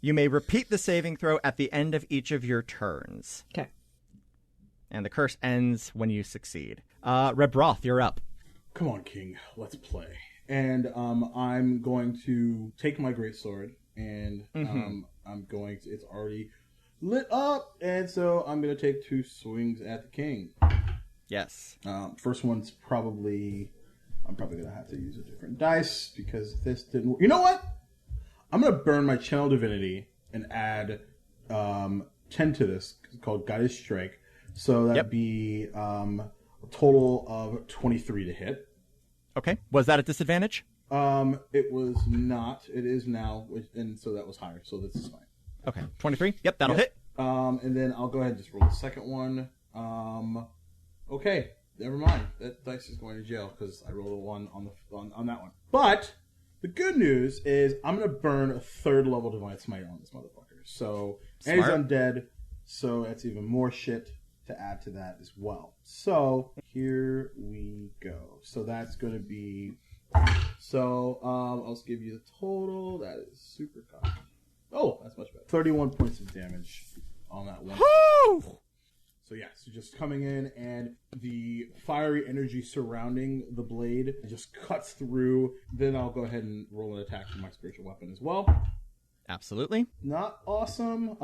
Speaker 1: You may repeat the saving throw at the end of each of your turns.
Speaker 2: Okay.
Speaker 1: And the curse ends when you succeed. Rebroth, you're up.
Speaker 4: Come on, King. Let's play. And I'm going to take my greatsword, and I'm going to... It's already lit up, and so I'm going to take 2 swings at the King.
Speaker 1: Yes.
Speaker 4: First one's probably... I'm probably going to have to use a different dice, because this didn't work. You know what? I'm going to burn my Channel Divinity and add 10 to this, called Guided Strike. So that'd be a total of 23 to hit.
Speaker 1: Okay. Was that a disadvantage?
Speaker 4: It was not. It is now, and so that was higher. So this is fine.
Speaker 1: Okay. 23? Yep, that'll hit.
Speaker 4: And then I'll go ahead and just roll the second one. Okay. Never mind. That dice is going to jail because I rolled a 1 on that one. But the good news is I'm going to burn a 3rd level Divine Smite on this motherfucker. So, and he's undead, so that's even more shit to add to that as well. So, here we go. So that's going to be... So, I'll just give you the total. That is super cocky. Oh, that's much better. 31 points of damage on that one.
Speaker 1: Woo!
Speaker 4: So yeah, so just coming in, and the fiery energy surrounding the blade just cuts through. Then I'll go ahead and roll an attack for my spiritual weapon as well.
Speaker 1: Absolutely.
Speaker 4: Not awesome.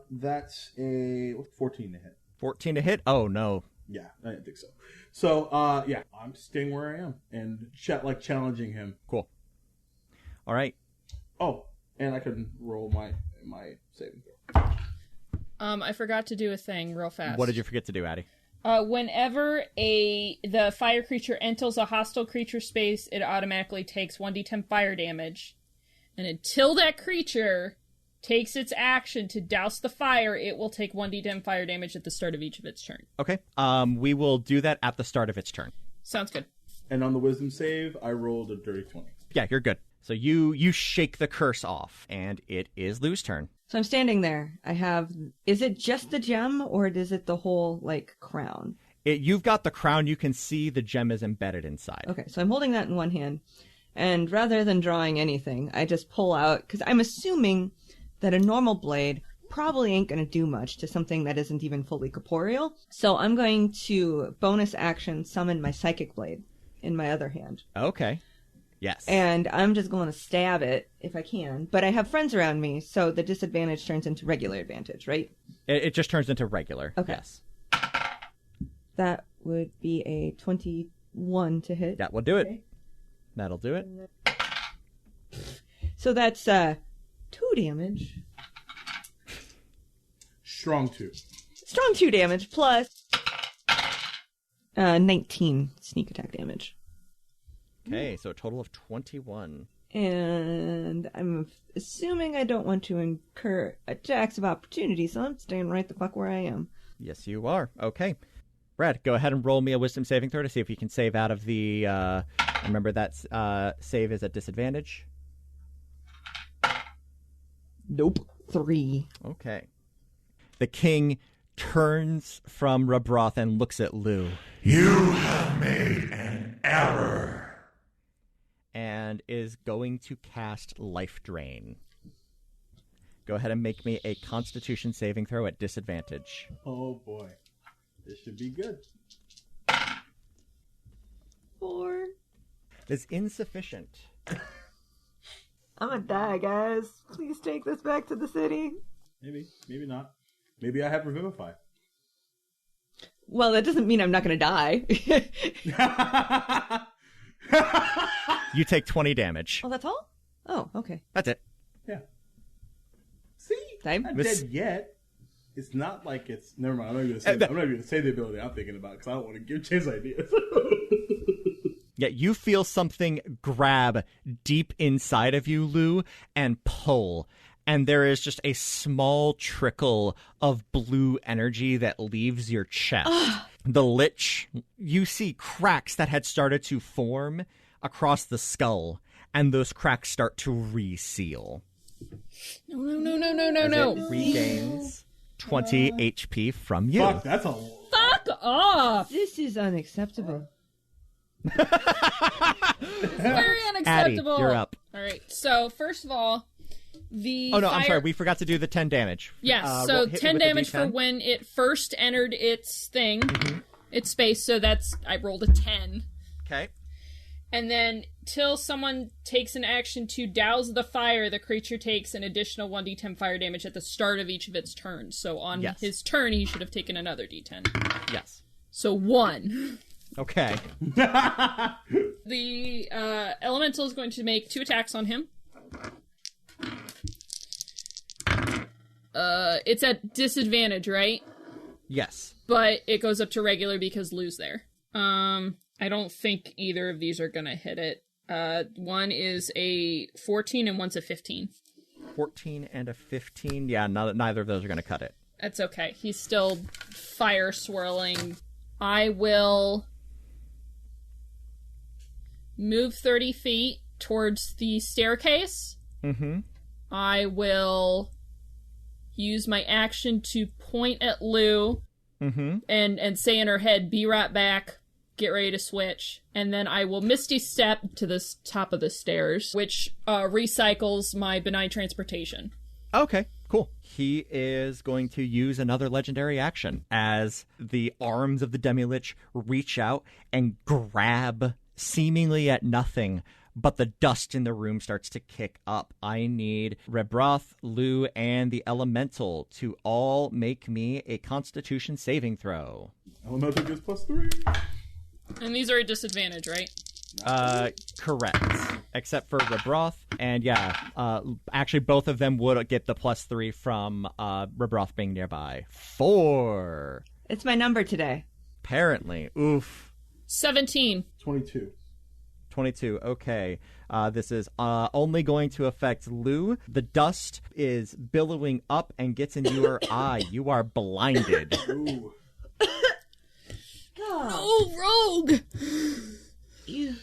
Speaker 4: That's a 14 to hit.
Speaker 1: 14 to hit? Oh, no.
Speaker 4: Yeah, I didn't think so. So, yeah, I'm staying where I am and challenging him.
Speaker 1: Cool. All right.
Speaker 4: Oh, and I can roll my saving throw.
Speaker 3: I forgot to do a thing real fast.
Speaker 1: What did you forget to do, Addie?
Speaker 3: Whenever the fire creature enters a hostile creature space, it automatically takes 1d10 fire damage. And until that creature takes its action to douse the fire, it will take 1d10 fire damage at the start of each of its turn.
Speaker 1: Okay. We will do that at the start of its turn.
Speaker 3: Sounds good.
Speaker 4: And on the wisdom save, I rolled a dirty 20.
Speaker 1: Yeah, you're good. So you shake the curse off, and it is Lou's turn.
Speaker 2: So I'm standing there. Is it just the gem, or is it the whole, crown?
Speaker 1: You've got the crown. You can see the gem is embedded inside.
Speaker 2: Okay, so I'm holding that in one hand. And rather than drawing anything, I just pull out, because I'm assuming that a normal blade probably ain't going to do much to something that isn't even fully corporeal. So I'm going to bonus action summon my psychic blade in my other hand.
Speaker 1: Okay. Yes.
Speaker 2: And I'm just going to stab it if I can. But I have friends around me, so the disadvantage turns into regular advantage, right?
Speaker 1: It just turns into regular.
Speaker 2: Okay.
Speaker 1: Yes.
Speaker 2: That would be a 21 to hit.
Speaker 1: That will do it.
Speaker 2: Okay.
Speaker 1: That'll do it.
Speaker 2: So that's 2 damage.
Speaker 4: Strong 2.
Speaker 2: Strong 2 damage plus 19 sneak attack damage.
Speaker 1: Okay, so a total of 21.
Speaker 2: And I'm assuming I don't want to incur attacks of opportunity, so I'm staying right the fuck where I am.
Speaker 1: Yes, you are. Okay. Brad, go ahead and roll me a wisdom saving throw to see if you can save out of the... remember that save is at disadvantage.
Speaker 2: Nope. 3.
Speaker 1: Okay. The king turns from Rebroth and looks at Lou.
Speaker 5: You have made an error.
Speaker 1: And is going to cast Life Drain. Go ahead and make me a Constitution saving throw at disadvantage.
Speaker 4: Oh boy. This should be good.
Speaker 2: 4.
Speaker 1: It's insufficient.
Speaker 2: I'm gonna die, guys. Please take this back to the city.
Speaker 4: Maybe not. Maybe I have Revivify.
Speaker 2: Well, that doesn't mean I'm not gonna die.
Speaker 1: You take 20 damage.
Speaker 2: Oh, that's all? Oh, okay.
Speaker 1: That's it.
Speaker 4: Yeah. See?
Speaker 2: I'm
Speaker 4: not dead yet. It's not like it's... Never mind. I'm not even going to say the ability I'm thinking about because I don't want to give Chase ideas.
Speaker 1: Yeah, you feel something grab deep inside of you, Lou, and pull. And there is just a small trickle of blue energy that leaves your chest. The lich, you see cracks that had started to form across the skull, and those cracks start to reseal.
Speaker 3: No.
Speaker 1: It regains 20 HP from you.
Speaker 4: Fuck, that's a...
Speaker 3: Fuck off!
Speaker 2: This is unacceptable.
Speaker 3: Very unacceptable.
Speaker 1: Addie, you're up.
Speaker 3: All right. So first of all, the
Speaker 1: Oh no,
Speaker 3: fire...
Speaker 1: I'm sorry. We forgot to do the 10 damage.
Speaker 3: Yes. So
Speaker 1: hit
Speaker 3: 10
Speaker 1: with a
Speaker 3: damage for
Speaker 1: D10.
Speaker 3: when it first entered its thing, its space. So that's I rolled a 10.
Speaker 1: Okay.
Speaker 3: And then till someone takes an action to douse the fire, the creature takes an additional 1d10 fire damage at the start of each of its turns. So on his turn, he should have taken another d10.
Speaker 1: Yes.
Speaker 3: So 1.
Speaker 1: Okay.
Speaker 3: The elemental is going to make 2 attacks on him. It's at disadvantage, right?
Speaker 1: Yes.
Speaker 3: But it goes up to regular because Lou's there. I don't think either of these are gonna hit it. One is a 14 and one's a 15.
Speaker 1: 14 and a 15. Yeah, neither of those are going to cut it.
Speaker 3: That's okay. He's still fire swirling. I will move 30 feet towards the staircase.
Speaker 1: Mm-hmm.
Speaker 3: I will use my action to point at Lou and say in her head, "Be right back. Get ready to switch." And then I will Misty Step to the top of the stairs, which recycles my Benign Transportation.
Speaker 1: Okay, cool. He is going to use another legendary action as the arms of the Demi-Lich reach out and grab seemingly at nothing, but the dust in the room starts to kick up. I need Rebroth, Lou, and the Elemental to all make me a Constitution saving throw.
Speaker 4: Elemental gets +3.
Speaker 3: And these are a disadvantage, right?
Speaker 1: Correct. Except for Rebroth. And actually both of them would get the +3 from Rebroth being nearby. 4.
Speaker 2: It's my number today.
Speaker 1: Apparently. Oof.
Speaker 3: 17.
Speaker 4: 22.
Speaker 1: 22. Okay. This is only going to affect Lou. The dust is billowing up and gets in your eye. You are blinded.
Speaker 4: Ooh.
Speaker 3: Oh, rogue!
Speaker 2: You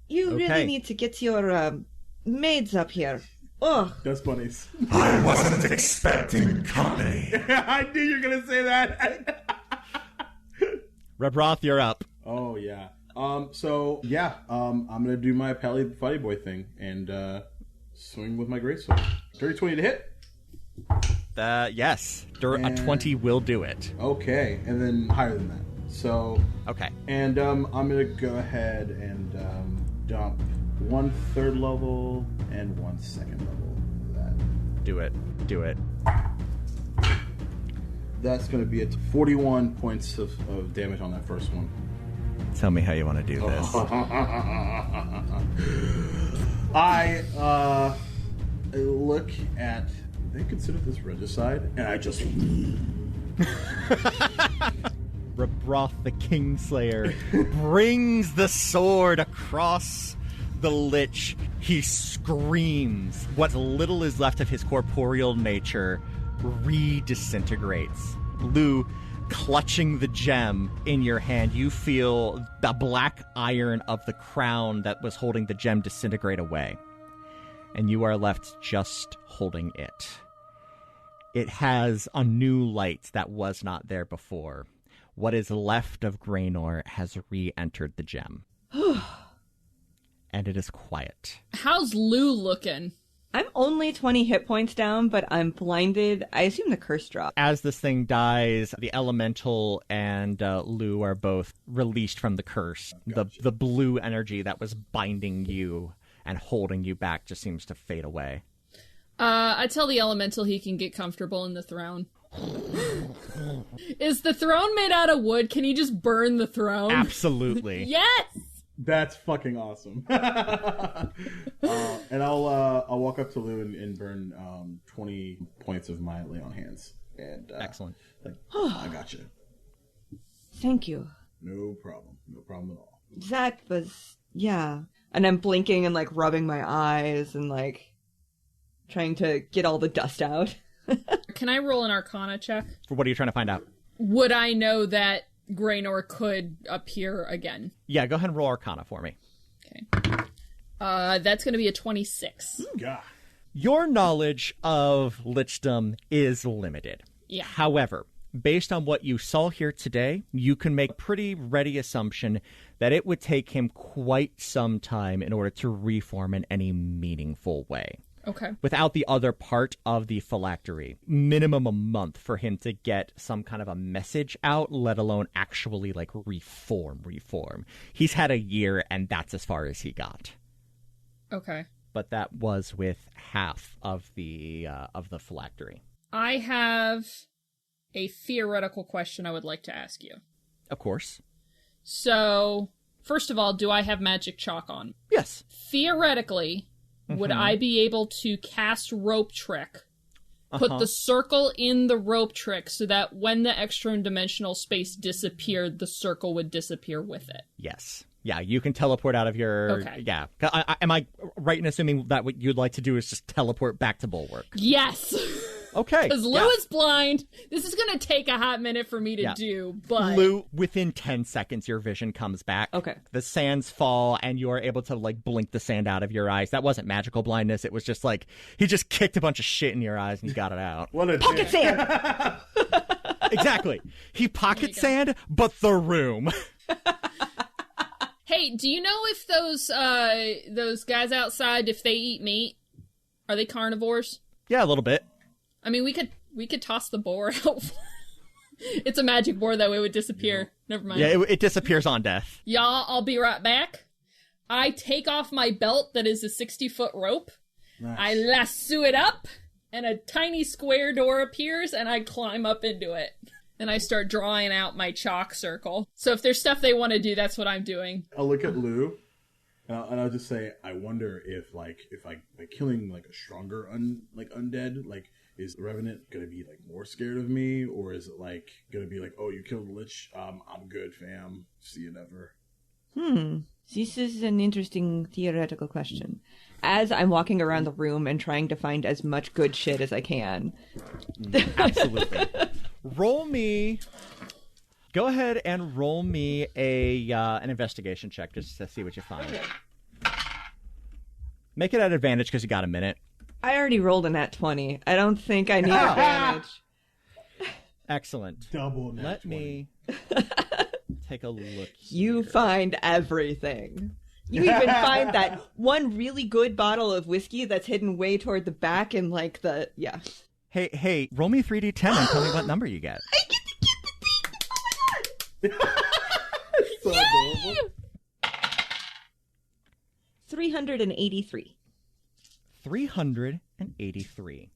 Speaker 1: Okay.
Speaker 2: really need to get your maids up here. Ugh.
Speaker 4: Dust bunnies.
Speaker 5: I wasn't expecting company.
Speaker 4: I knew you were going to say that.
Speaker 1: Rebroth, you're up.
Speaker 4: Oh, yeah. I'm going to do my Pally Fighty Boy thing and swing with my greatsword. Dirty 20 to hit.
Speaker 1: Yes. A 20 will do it.
Speaker 4: Okay, and then higher than that. So,
Speaker 1: Okay.
Speaker 4: and I'm going to go ahead and dump 1 third level and 1 second level into that.
Speaker 1: Do it.
Speaker 4: That's going to be 41 points of damage on that first one.
Speaker 1: Tell me how you want to do this.
Speaker 4: I look at... They consider this regicide, and I just...
Speaker 1: Rebroth the Kingslayer brings the sword across the Lich. He screams. What little is left of his corporeal nature re-disintegrates. Lou, clutching the gem in your hand, you feel the black iron of the crown that was holding the gem disintegrate away. And you are left just holding it. It has a new light that was not there before. What is left of Graynor has re-entered the gem. And it is quiet.
Speaker 3: How's Lou looking?
Speaker 2: I'm only 20 hit points down, but I'm blinded. I assume the curse dropped.
Speaker 1: As this thing dies, the Elemental and Lou are both released from the curse.
Speaker 4: Gotcha.
Speaker 1: The blue energy that was binding you and holding you back just seems to fade away.
Speaker 3: I tell the elemental he can get comfortable in the throne. Is the throne made out of wood? Can he just burn the throne?
Speaker 1: Absolutely.
Speaker 3: Yes!
Speaker 4: That's fucking awesome. And I'll walk up to Lou and burn 20 points of my lay on hands. And
Speaker 1: Excellent.
Speaker 4: I got you.
Speaker 2: Thank you.
Speaker 4: No problem at all.
Speaker 2: That was, yeah. And I'm blinking and, like, rubbing my eyes and, like, trying to get all the dust out.
Speaker 3: Can I roll an Arcana check?
Speaker 1: What are you trying to find out?
Speaker 3: would I know that Graynor could appear again?
Speaker 1: Yeah, go ahead and roll Arcana for me.
Speaker 3: Okay. That's going to be a 26.
Speaker 4: God.
Speaker 1: Your knowledge of lichdom is limited.
Speaker 3: Yeah.
Speaker 1: However, based on what you saw here today, you can make a pretty ready assumption that it would take him quite some time in order to reform in any meaningful way.
Speaker 3: Okay.
Speaker 1: Without the other part of the phylactery, minimum a month for him to get some kind of a message out, let alone actually like reform. He's had a year, and that's as far as he got.
Speaker 3: Okay.
Speaker 1: But that was with half of the phylactery.
Speaker 3: I have a theoretical question I would like to ask you.
Speaker 1: Of course.
Speaker 3: So, first of all, do I have magic chalk on?
Speaker 1: Yes.
Speaker 3: Theoretically, would I be able to cast rope trick, put the circle in the rope trick so that when the extra-dimensional space disappeared, the circle would disappear with it?
Speaker 1: Yes. Yeah, you can teleport out of your...
Speaker 3: Okay.
Speaker 1: Yeah. Am I right in assuming that what you'd like to do is just teleport back to Bulwark?
Speaker 3: Yes!
Speaker 1: Okay.
Speaker 3: Because Lou is blind. This is going to take a hot minute for me to do, but...
Speaker 1: Lou, within 10 seconds, your vision comes back.
Speaker 2: Okay.
Speaker 1: The sands fall, and you're able to, like, blink the sand out of your eyes. That wasn't magical blindness. It was just, like, he just kicked a bunch of shit in your eyes, and you got it out.
Speaker 4: What a
Speaker 2: Pocket sand!
Speaker 1: Exactly. He pocket sand, but the room.
Speaker 3: Hey, do you know if those guys outside, if they eat meat, are they carnivores?
Speaker 1: Yeah, a little bit.
Speaker 3: I mean, we could toss the boar out. It's a magic boar, though. It would disappear. Never mind.
Speaker 1: Yeah, it disappears on death.
Speaker 3: Y'all, I'll be right back. I take off my belt that is a 60-foot rope.
Speaker 4: Nice.
Speaker 3: I lasso it up, and a tiny square door appears, and I climb up into it. And I start drawing out my chalk circle. So if there's stuff they want to do, that's what I'm doing.
Speaker 4: I'll look at Lou, and I'll just say, I wonder if killing like a stronger undead, like, is the Revenant gonna be like more scared of me, or is it like gonna be like, oh, you killed the Lich, I'm good, fam. See you never.
Speaker 2: This is an interesting theoretical question. As I'm walking around the room and trying to find as much good shit as I can.
Speaker 1: Absolutely. Go ahead and roll me an investigation check just to see what you find. Make it at advantage because you got a minute.
Speaker 2: I already rolled a nat 20. I don't think I need advantage.
Speaker 1: Excellent.
Speaker 4: Double nat
Speaker 1: Let
Speaker 4: 20.
Speaker 1: me take a look
Speaker 2: You
Speaker 1: here.
Speaker 2: find everything. You even find that one really good bottle of whiskey that's hidden way toward the back and like the... Yeah.
Speaker 1: Hey, roll me 3d10 and tell me what number you get.
Speaker 2: I get to get the thing! Oh my god!
Speaker 4: So adorable.
Speaker 2: 383.
Speaker 1: 383.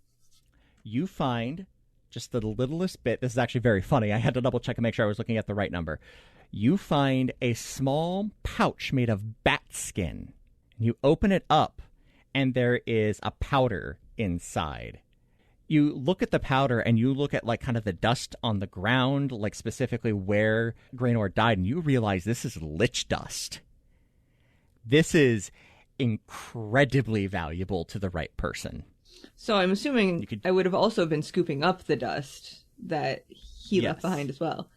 Speaker 1: You find just the littlest bit. This is actually very funny. I had to double check and make sure I was looking at the right number. You find a small pouch made of bat skin. You open it up, and there is a powder inside. You look at the powder, and you look at like kind of the dust on the ground, like specifically where Graynor died, and you realize this is lich dust. This is incredibly valuable to the right person.
Speaker 2: So I'm assuming I would have also been scooping up the dust that he left behind as well.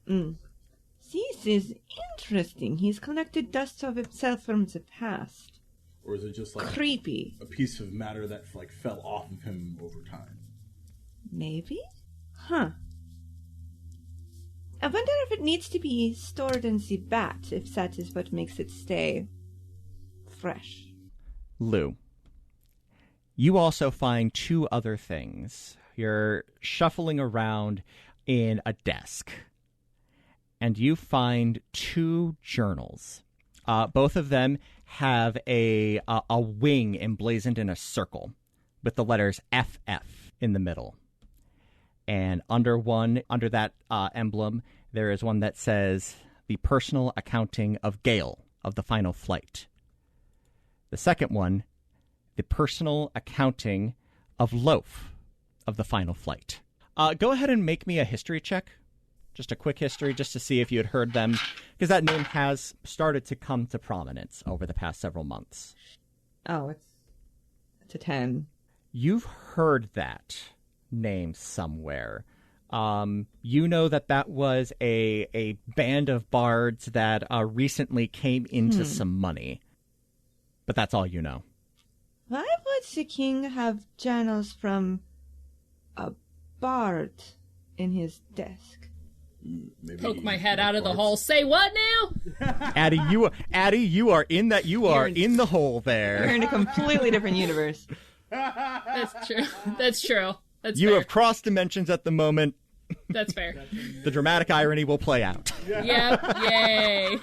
Speaker 2: This is interesting. He's collected dust of himself from the past.
Speaker 4: Or is it just like
Speaker 2: creepy?
Speaker 4: A piece of matter that like fell off of him over time?
Speaker 2: Maybe? Huh. I wonder if it needs to be stored in the bat, if that is what makes it stay fresh.
Speaker 1: Lou, you also find two other things. You're shuffling around in a desk, and you find two journals. Both of them have a wing emblazoned in a circle with the letters FF in the middle. And under that emblem, there is one that says, "The Personal Accounting of Gale of the Final Flight." The second one, "The Personal Accounting of Loaf of the Final Flight." Go ahead and make me a history check. Just a quick history, just to see if you had heard them, because that name has started to come to prominence over the past several months.
Speaker 2: Oh, it's a 10.
Speaker 1: You've heard that name somewhere. You know that was a band of bards that recently came into some money. But that's all you know.
Speaker 2: Why would the king have journals from a bard in his desk?
Speaker 4: Maybe
Speaker 3: Poke my head out of the hole. Say what now?
Speaker 1: Addie, you are in that. You are in the hole there.
Speaker 2: You're in a completely different universe.
Speaker 3: That's true. That's true. That's
Speaker 1: You
Speaker 3: fair.
Speaker 1: have crossed dimensions at the moment.
Speaker 3: That's fair.
Speaker 1: The dramatic irony will play out.
Speaker 3: Yep. Yay.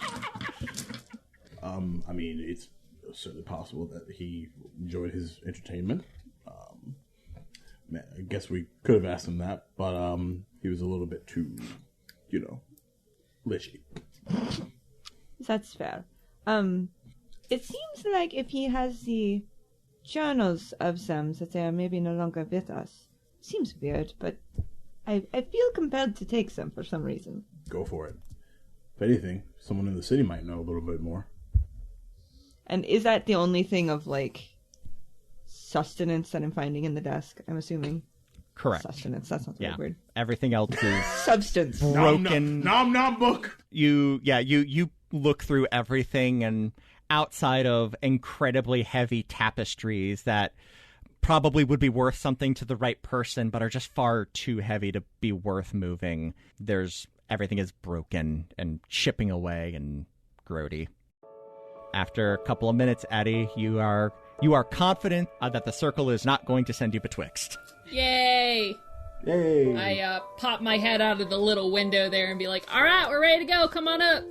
Speaker 4: I mean, it's certainly possible that he enjoyed his entertainment. I guess we could have asked him that, but he was a little bit too, lishy.
Speaker 2: That's fair. It seems like if he has the journals of them, that they are maybe no longer with us. Seems weird, but I feel compelled to take them for some reason.
Speaker 4: Go for it. If anything, someone in the city might know a little bit more.
Speaker 2: And is that the only thing of, sustenance that I'm finding in the desk, I'm assuming?
Speaker 1: Correct.
Speaker 2: Sustenance, that sounds weird.
Speaker 1: Everything else is
Speaker 2: Substance.
Speaker 1: broken.
Speaker 4: Nom book.
Speaker 1: You look through everything, and outside of incredibly heavy tapestries that probably would be worth something to the right person, but are just far too heavy to be worth moving, everything is broken and chipping away and grody. After a couple of minutes, Addie, you are confident that the circle is not going to send you betwixt.
Speaker 3: Yay.
Speaker 4: Yay.
Speaker 3: I pop my head out of the little window there and be like, all right, we're ready to go. Come on up.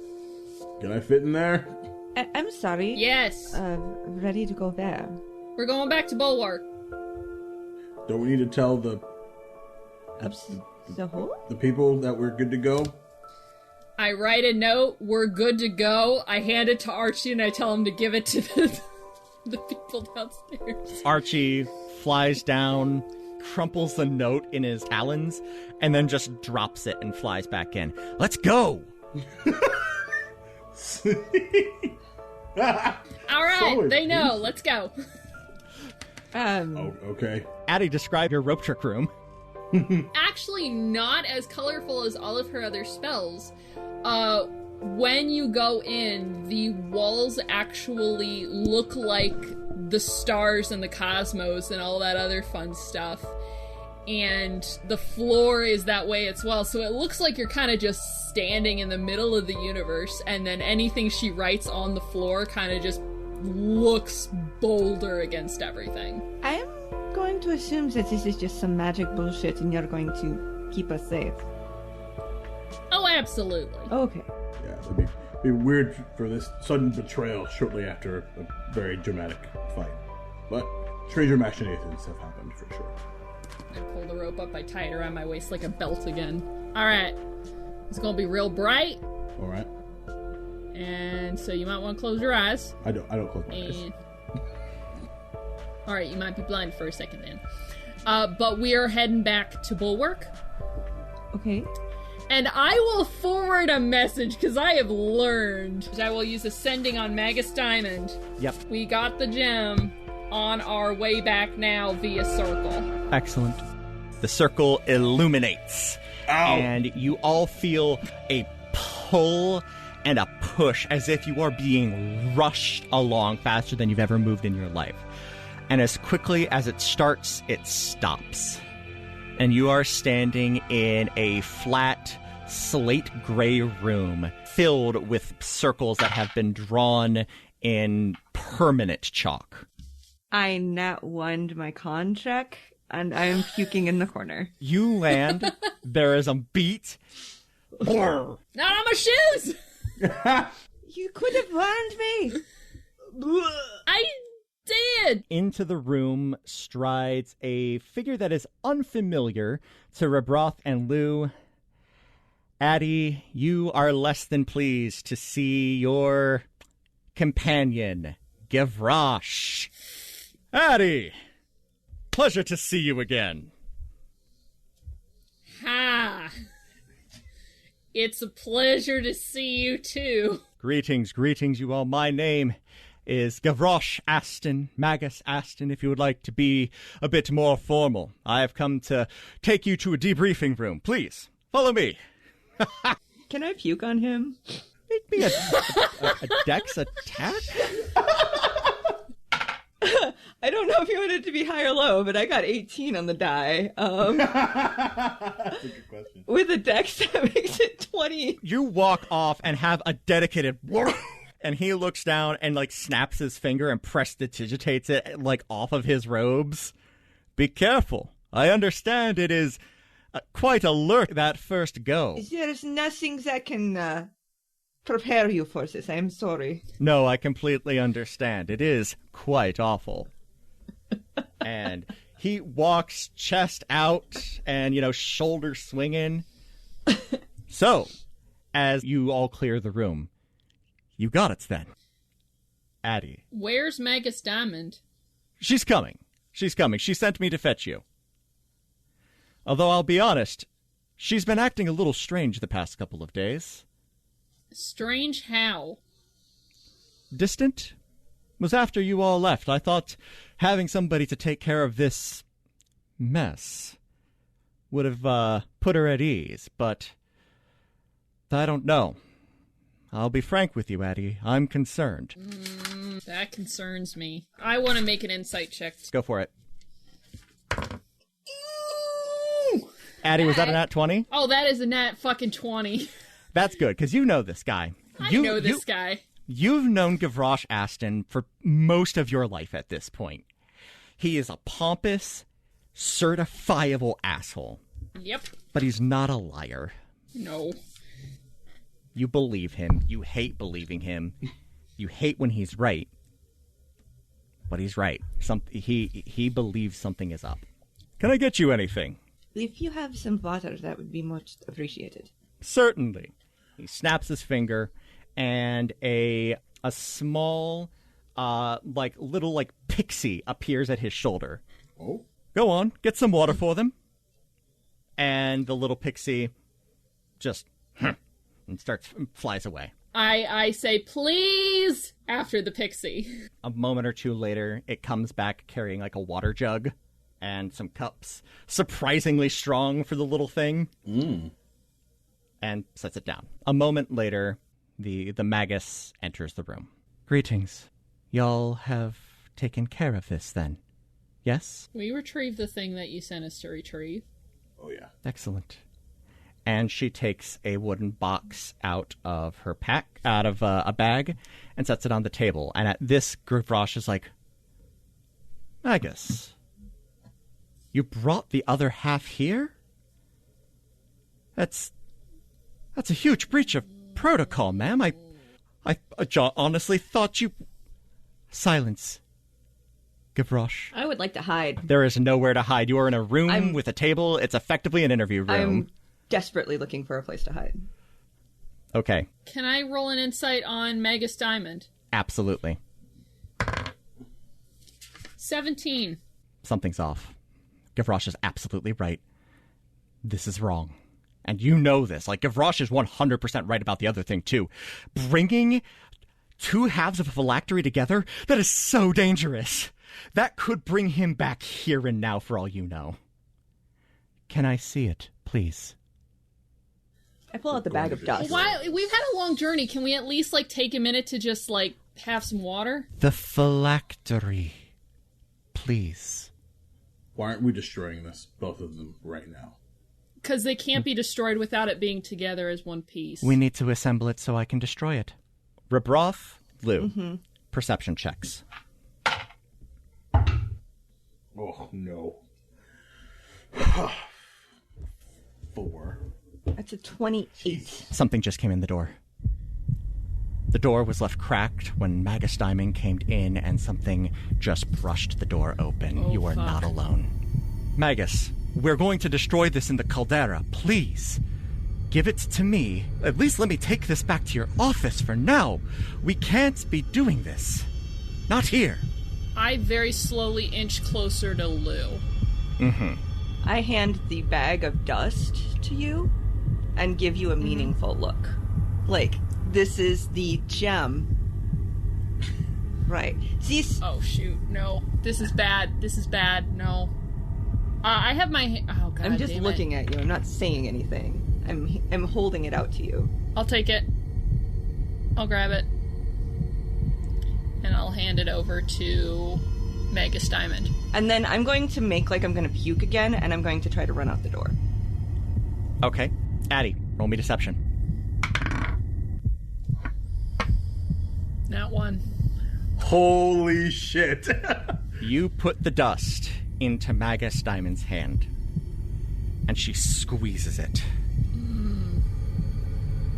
Speaker 4: Can I fit in there?
Speaker 2: I'm sorry.
Speaker 3: Yes.
Speaker 2: Ready to go there.
Speaker 3: We're going back to Bulwark.
Speaker 4: Don't we need to tell the
Speaker 2: who?
Speaker 4: the people that we're good to go?
Speaker 3: I write a note. We're good to go. I hand it to Archie and I tell him to give it to the people downstairs.
Speaker 1: Archie flies down, crumples the note in his talons, and then just drops it and flies back in. Let's go!
Speaker 3: All right, they know. Let's go.
Speaker 4: Okay.
Speaker 1: Addie, describe your rope trick room.
Speaker 3: Actually, not as colorful as all of her other spells. When you go in, the walls actually look like the stars and the cosmos and all that other fun stuff. And the floor is that way as well, so it looks like you're kind of just standing in the middle of the universe, and then anything she writes on the floor kind of just looks bolder against everything.
Speaker 2: I am going to assume that this is just some magic bullshit and you're going to keep us safe.
Speaker 3: Oh, absolutely.
Speaker 2: Okay.
Speaker 4: Yeah, it'd be weird for this sudden betrayal shortly after a very dramatic fight. But stranger machinations have happened for sure.
Speaker 3: I pull the rope up, I tie it around my waist like a belt again. Alright. It's gonna be real bright.
Speaker 4: Alright.
Speaker 3: And so you might want to close your eyes.
Speaker 4: I don't close my eyes.
Speaker 3: Alright, you might be blind for a second then. But we are heading back to Bulwark.
Speaker 2: Okay.
Speaker 3: And I will forward a message, because I have learned. I will use Ascending on Magus Diamond.
Speaker 1: Yep.
Speaker 3: We got the gem on our way back now via circle.
Speaker 1: Excellent. The circle illuminates.
Speaker 4: Ow.
Speaker 1: And you all feel a pull and a push as if you are being rushed along faster than you've ever moved in your life. And as quickly as it starts, it stops. And you are standing in a flat, slate gray room filled with circles that have been drawn in permanent chalk.
Speaker 2: I nat one my con check, and I am puking in the corner.
Speaker 1: You land, there is a beat.
Speaker 3: Not on my shoes!
Speaker 2: You could have warned me!
Speaker 3: I did!
Speaker 1: Into the room strides a figure that is unfamiliar to Rebroth and Lou. Addie, you are less than pleased to see your companion, Gavroche. Addie, pleasure to see you again.
Speaker 3: Ha! It's a pleasure to see you too.
Speaker 1: Greetings, you all. My name is Gavroche Aston, Magus Aston, if you would like to be a bit more formal. I have come to take you to a debriefing room. Please, follow me.
Speaker 2: Can I puke on him?
Speaker 1: Make me a dex attack?
Speaker 2: I don't know if you want it to be high or low, but I got 18 on the die.
Speaker 4: That's a good question.
Speaker 2: With a dex, that makes it 20.
Speaker 1: You walk off and have a dedicated... And he looks down and, like, snaps his finger and prestidigitates it, like, off of his robes. Be careful. I understand it is quite a lurk that first go.
Speaker 2: There's nothing that can prepare you for this. I'm sorry.
Speaker 1: No, I completely understand. It is quite awful. And he walks chest out and, shoulders swinging. So, as you all clear the room, you got it then. Addie.
Speaker 3: Where's Magus Diamond?
Speaker 1: She's coming. She sent me to fetch you. Although I'll be honest, she's been acting a little strange the past couple of days.
Speaker 3: Strange how?
Speaker 1: Distant? Was after you all left. I thought having somebody to take care of this mess would have put her at ease, but I don't know. I'll be frank with you, Addie. I'm concerned.
Speaker 3: That concerns me. I want to make an insight check.
Speaker 1: Go for it. Addie, was that a nat 20?
Speaker 3: Oh, that is a nat fucking 20.
Speaker 1: That's good, because you know this guy.
Speaker 3: I know this guy.
Speaker 1: You've known Gavroche Aston for most of your life at this point. He is a pompous, certifiable asshole.
Speaker 3: Yep.
Speaker 1: But he's not a liar.
Speaker 3: No.
Speaker 1: You believe him. You hate believing him. You hate when he's right. But he's right. He believes something is up. Can I get you anything?
Speaker 2: If you have some water, that would be much appreciated.
Speaker 1: Certainly. He snaps his finger, and a small, little pixie appears at his shoulder.
Speaker 4: Oh?
Speaker 1: Go on, get some water for them. And the little pixie just and flies away.
Speaker 3: I say, please, after the pixie.
Speaker 1: A moment or two later, it comes back carrying a water jug and some cups, surprisingly strong for the little thing, and sets it down. A moment later, the magus enters the room. Greetings. Y'all have taken care of this, then? Yes?
Speaker 3: We retrieved the thing that you sent us to retrieve.
Speaker 4: Oh, yeah.
Speaker 1: Excellent. And she takes a wooden box out of her pack, out of a bag, and sets it on the table. And at this, Gavroche is like, Magus, you brought the other half here? That's a huge breach of protocol, ma'am. I honestly thought you... Silence, Gavroche.
Speaker 2: I would like to hide.
Speaker 1: There is nowhere to hide. You are in a room with a table. It's effectively an interview room.
Speaker 2: I'm desperately looking for a place to hide.
Speaker 1: Okay.
Speaker 3: Can I roll an insight on Magus Diamond?
Speaker 1: Absolutely.
Speaker 3: 17.
Speaker 1: Something's off. Gavroche is absolutely right. This is wrong. And you know this. Gavroche is 100% right about the other thing, too. Bringing two halves of a phylactery together, that is so dangerous. That could bring him back here and now, for all you know. Can I see it, please?
Speaker 2: I pull out the bag of dust.
Speaker 3: We've had a long journey. Can we at least, take a minute to just, have some water?
Speaker 1: The phylactery, please.
Speaker 4: Why aren't we destroying this, both of them, right now?
Speaker 3: Because they can't be destroyed without it being together as one piece.
Speaker 1: We need to assemble it so I can destroy it. Rebroth, Lou, perception checks.
Speaker 4: Oh, no. 4.
Speaker 2: That's a 28.
Speaker 1: Something just came in the door. The door was left cracked when Magus Diamond came in, and something just brushed the door open.
Speaker 3: Oh,
Speaker 1: you are
Speaker 3: fuck.
Speaker 1: not alone. Magus, we're going to destroy this in the caldera. Please, give it to me. At least let me take this back to your office for now. We can't be doing this. Not here.
Speaker 3: I very slowly inch closer to Lou.
Speaker 2: I hand the bag of dust to you and give you a meaningful look. This is the gem Right. This...
Speaker 3: Oh, shoot. No. This is bad. This is bad. No. I have my... Oh, God
Speaker 2: I'm just looking at you. I'm not saying anything. I'm holding it out to you.
Speaker 3: I'll take it. I'll grab it. And I'll hand it over to Magus Diamond.
Speaker 2: And then I'm going to make like I'm going to puke again, and I'm going to try to run out the door.
Speaker 1: Okay. Addie, roll me deception.
Speaker 3: Not one.
Speaker 4: Holy shit.
Speaker 1: You put the dust into Magus Diamond's hand, and she squeezes it.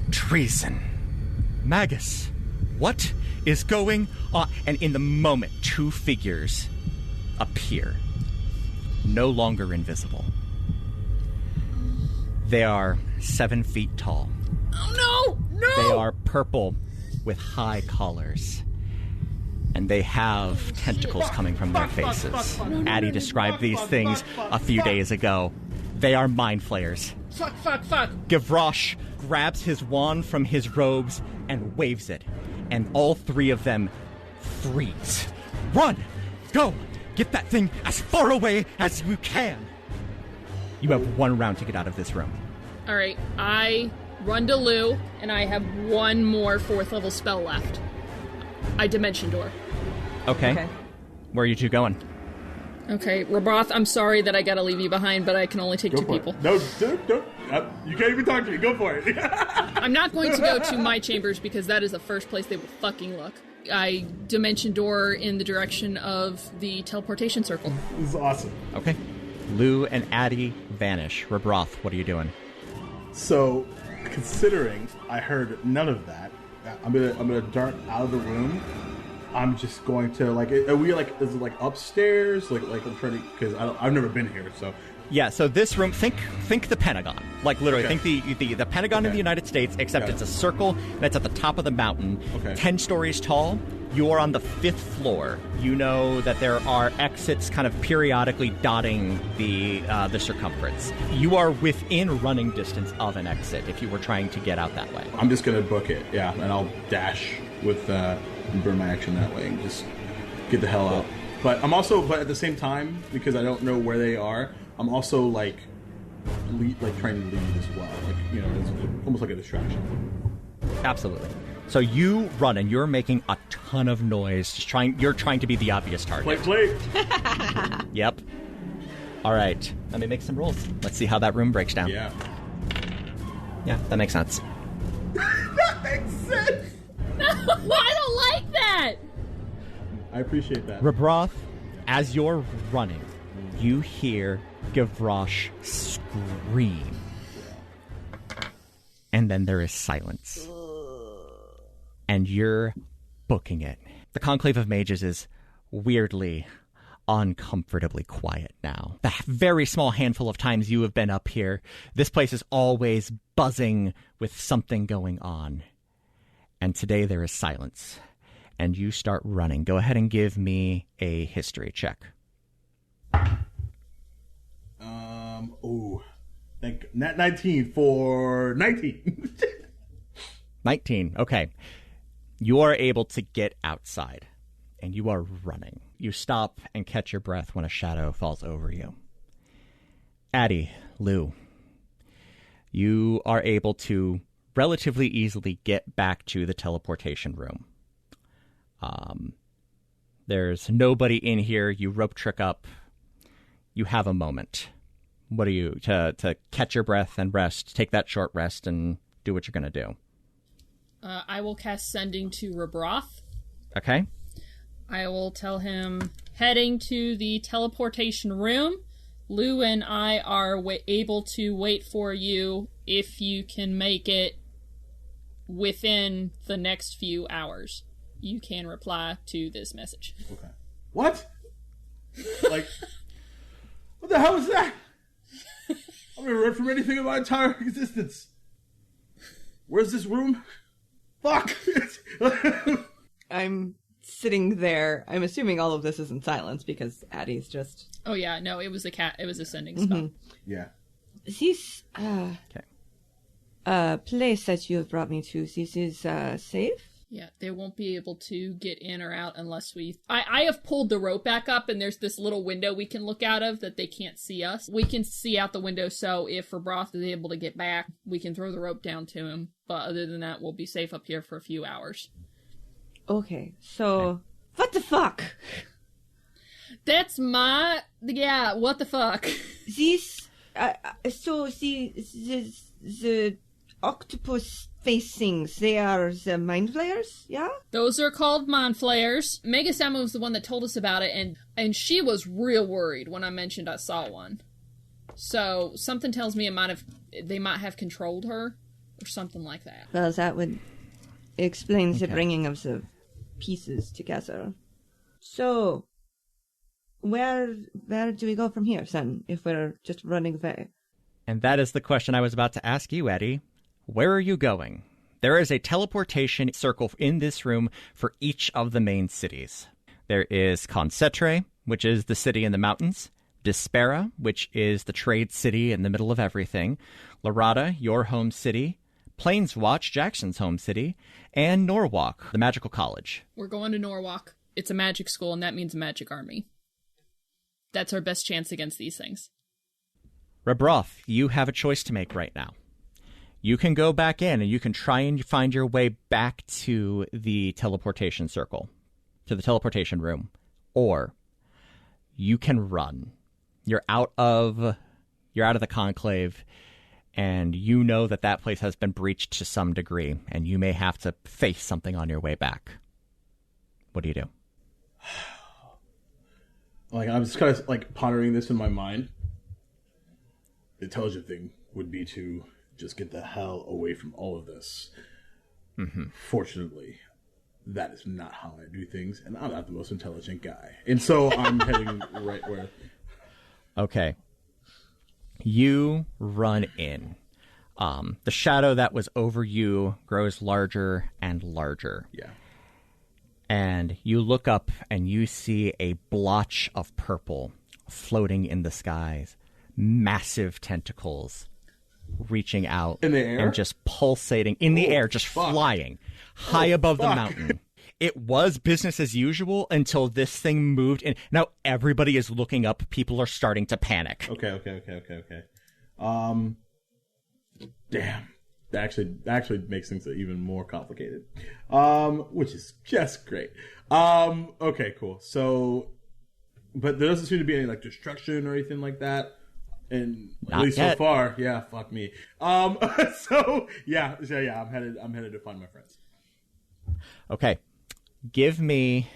Speaker 1: Treason. Magus, what is going on? And in the moment, two figures appear, no longer invisible. They are 7 feet tall.
Speaker 3: Oh, no! No!
Speaker 1: They are purple with high collars. And they have tentacles coming from their faces. Addie described these things a few days ago. They are mind flayers.
Speaker 3: Fuck.
Speaker 1: Gavroche grabs his wand from his robes and waves it. And all three of them freeze. Run! Go! Get that thing as far away as you can! You have 1 round to get out of this room.
Speaker 3: Alright, I run to Lou, and I have 1 more 4th level spell left. I Dimension Door.
Speaker 1: Okay. Where are you two going?
Speaker 3: Okay, Roboth, I'm sorry that I gotta leave you behind, but I can only take 2 people.
Speaker 4: No, don't. You can't even talk to me. Go for it.
Speaker 3: I'm not going to go to my chambers because that is the first place they will fucking look. I Dimension Door in the direction of the teleportation circle.
Speaker 4: This is awesome.
Speaker 1: Okay. Lou and Addie vanish. Rebroth, what are you doing?
Speaker 4: So, considering I heard none of that, I'm gonna dart out of the room. I'm just going to are we is it upstairs? Like I'm trying to, because I've never been here, so.
Speaker 1: Yeah, so this room, think the Pentagon. Like, literally,
Speaker 4: Okay.
Speaker 1: think the Pentagon in the United States, except it's a circle that's at the top of the mountain,
Speaker 4: Okay.
Speaker 1: 10 stories tall. You are on the 5th floor. You know that there are exits kind of periodically dotting the circumference. You are within running distance of an exit if you were trying to get out that way.
Speaker 4: I'm just gonna book it, yeah, and I'll dash with and burn my action that way and just get the hell out. But I'm also, at the same time, because I don't know where they are, I'm also trying to lead as well. It's almost like a distraction.
Speaker 1: Absolutely. So you run and you're making a ton of noise. You're trying to be the obvious target.
Speaker 4: Play.
Speaker 1: Yep. All right. Let me make some rolls. Let's see how that room breaks down.
Speaker 4: Yeah.
Speaker 1: Yeah, that makes sense.
Speaker 4: That makes sense.
Speaker 3: I don't like that!
Speaker 4: I appreciate that.
Speaker 1: Rebroth, as you're running, you hear Gavroche scream. And then there is silence. And you're booking it. The Conclave of Mages is weirdly, uncomfortably quiet now. The very small handful of times you have been up here, this place is always buzzing with something going on. And today there is silence. And you start running. Go ahead and give me a history check.
Speaker 4: Nat 19 for 19.
Speaker 1: 19. Okay. You are able to get outside, and you are running. You stop and catch your breath when a shadow falls over you. Addie, Lou, you are able to relatively easily get back to the teleportation room. There's nobody in here. You rope trick up. You have a moment. What do you, to catch your breath and rest, take that short rest and do what you're going to do?
Speaker 3: I will cast Sending to Rebroth.
Speaker 1: Okay.
Speaker 3: I will tell him, heading to the teleportation room. Lou and I are able to wait for you if you can make it within the next few hours. You can reply to this message.
Speaker 4: Okay. What? What the hell is that? I've never read from anything in my entire existence. Where's this room? Fuck!
Speaker 2: I'm sitting there. I'm assuming all of this is in silence because Addie's just...
Speaker 3: Oh yeah, no, it was a sending spell.
Speaker 4: Yeah.
Speaker 2: This place that you have brought me to, this is safe?
Speaker 3: Yeah, they won't be able to get in or out unless I have pulled the rope back up, and there's this little window we can look out of that they can't see us. We can see out the window, so if Verbroth is able to get back, we can throw the rope down to him. But other than that, we'll be safe up here for a few hours.
Speaker 2: Okay, so... What the fuck?
Speaker 3: That's what the fuck?
Speaker 2: These... so the octopus face things, they are the mind flayers, yeah?
Speaker 3: Those are called mind flayers. Megasama was the one that told us about it, and she was real worried when I mentioned I saw one. So something tells me they might have controlled her, or something like that.
Speaker 2: Well, that would explain the bringing of the pieces together. So, where do we go from here, then, if we're just running away?
Speaker 1: And that is the question I was about to ask you, Eddie. Where are you going? There is a teleportation circle in this room for each of the main cities. There is Concetre, which is the city in the mountains. Despera, which is the trade city in the middle of everything. Larada, your home city. Plainswatch, Jackson's home city. And Norwalk, the magical college.
Speaker 3: We're going to Norwalk. It's a magic school, and that means a magic army. That's our best chance against these things.
Speaker 1: Rebroth, you have a choice to make right now. You can go back in and you can try and find your way back to the teleportation circle, to the teleportation room, or you can run. You're out of the conclave, and you know that place has been breached to some degree, and you may have to face something on your way back. What do you do?
Speaker 4: I'm just kind of pondering this in my mind. The intelligent thing would be to just get the hell away from all of this. Mm-hmm. Fortunately, that is not how I do things, and I'm not the most intelligent guy. And so I'm heading right where...
Speaker 1: Okay. You run in. The shadow that was over you grows larger and larger.
Speaker 4: Yeah.
Speaker 1: And you look up and you see a blotch of purple floating in the skies. Massive tentacles reaching out
Speaker 4: in the air
Speaker 1: and just pulsating in the air, just flying high above the mountain. It was business as usual until this thing moved in. Now everybody is looking up. People are starting to panic.
Speaker 4: Okay. Damn. That actually makes things even more complicated. Which is just great. Okay, cool. So, but there doesn't seem to be any destruction or anything like that. And
Speaker 1: Not
Speaker 4: at least
Speaker 1: yet.
Speaker 4: so far, yeah, fuck me. So yeah, I'm headed to find my friends.
Speaker 1: Okay. Give me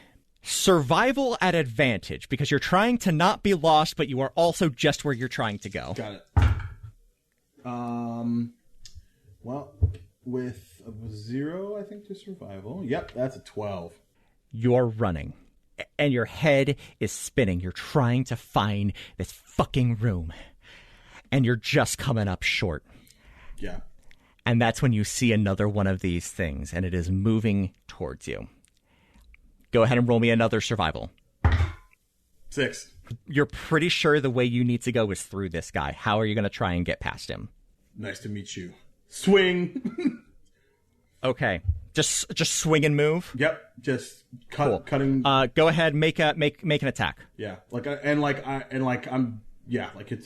Speaker 1: survival at advantage, because you're trying to not be lost, but you are also just where you're trying to go.
Speaker 4: Got it. Well, with a 0, I think, to survival. Yep, that's a 12.
Speaker 1: You're running, and your head is spinning. You're trying to find this fucking room, and you're just coming up short.
Speaker 4: Yeah.
Speaker 1: And that's when you see another one of these things, and it is moving towards you. Go ahead and roll me another survival.
Speaker 4: 6.
Speaker 1: You're pretty sure the way you need to go is through this guy. How are you going to try and get past him?
Speaker 4: Nice to meet you. Swing.
Speaker 1: Okay. Just swing and move?
Speaker 4: Yep. Just cutting.
Speaker 1: Go ahead, make an attack.
Speaker 4: Yeah. It's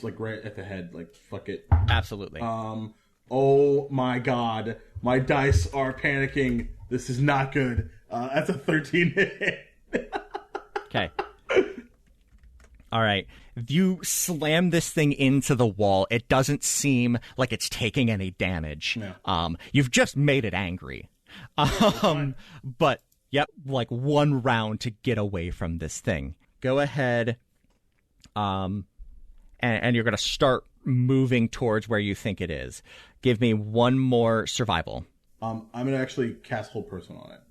Speaker 4: right at the head. Fuck it.
Speaker 1: Absolutely.
Speaker 4: Oh my god. My dice are panicking. This is not good. That's a 13 hit.
Speaker 1: Okay. All right. You slam this thing into the wall. It doesn't seem like it's taking any damage.
Speaker 4: No.
Speaker 1: You've just made it angry. But, yep, one round to get away from this thing. Go ahead. And you're going to start moving towards where you think it is. Give me one more survival.
Speaker 4: I'm going to actually cast Hold Person on it.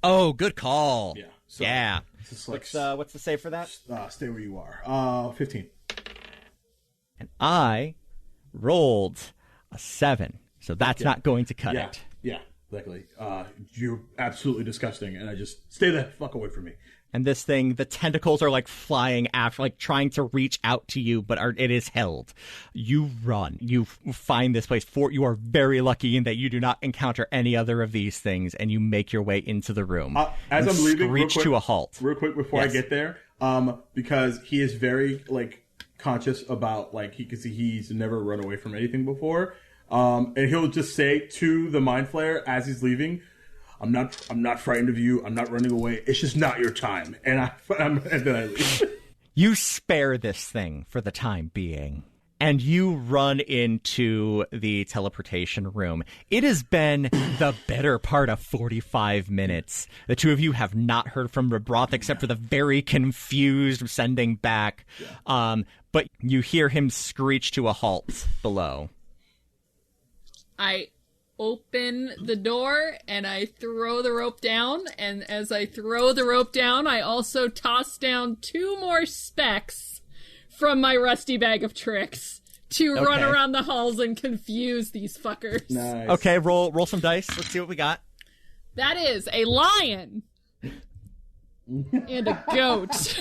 Speaker 1: Oh, good call.
Speaker 4: Yeah. So
Speaker 1: yeah.
Speaker 4: What's
Speaker 1: the save for that?
Speaker 4: Stay where you are. 15.
Speaker 1: And I rolled a 7, so that's not going to cut it.
Speaker 4: Yeah, exactly. You're absolutely disgusting, and I just stay the fuck away from me.
Speaker 1: And this thing, the tentacles are like flying after, like trying to reach out to you, but it is held. You run. You find this place. You are very lucky in that you do not encounter any other of these things, and you make your way into the room.
Speaker 4: As I'm leaving,
Speaker 1: screech to a halt.
Speaker 4: Real quick before I get there, because he is very like conscious about like he can see he's never run away from anything before, and he'll just say to the Mind Flayer as he's leaving, I'm not frightened of you. I'm not running away. It's just not your time. And then I leave.
Speaker 1: You spare this thing for the time being, and you run into the teleportation room. It has been the better part of 45 minutes. The two of you have not heard from Rebroth except for the very confused sending back. But you hear him screech to a halt below.
Speaker 3: I open the door and I throw the rope down, and as I throw the rope down, I also toss down 2 more specs from my rusty bag of tricks to run around the halls and confuse these fuckers.
Speaker 4: Nice.
Speaker 1: Okay, roll some dice. Let's see what we got.
Speaker 3: That is a lion and a goat.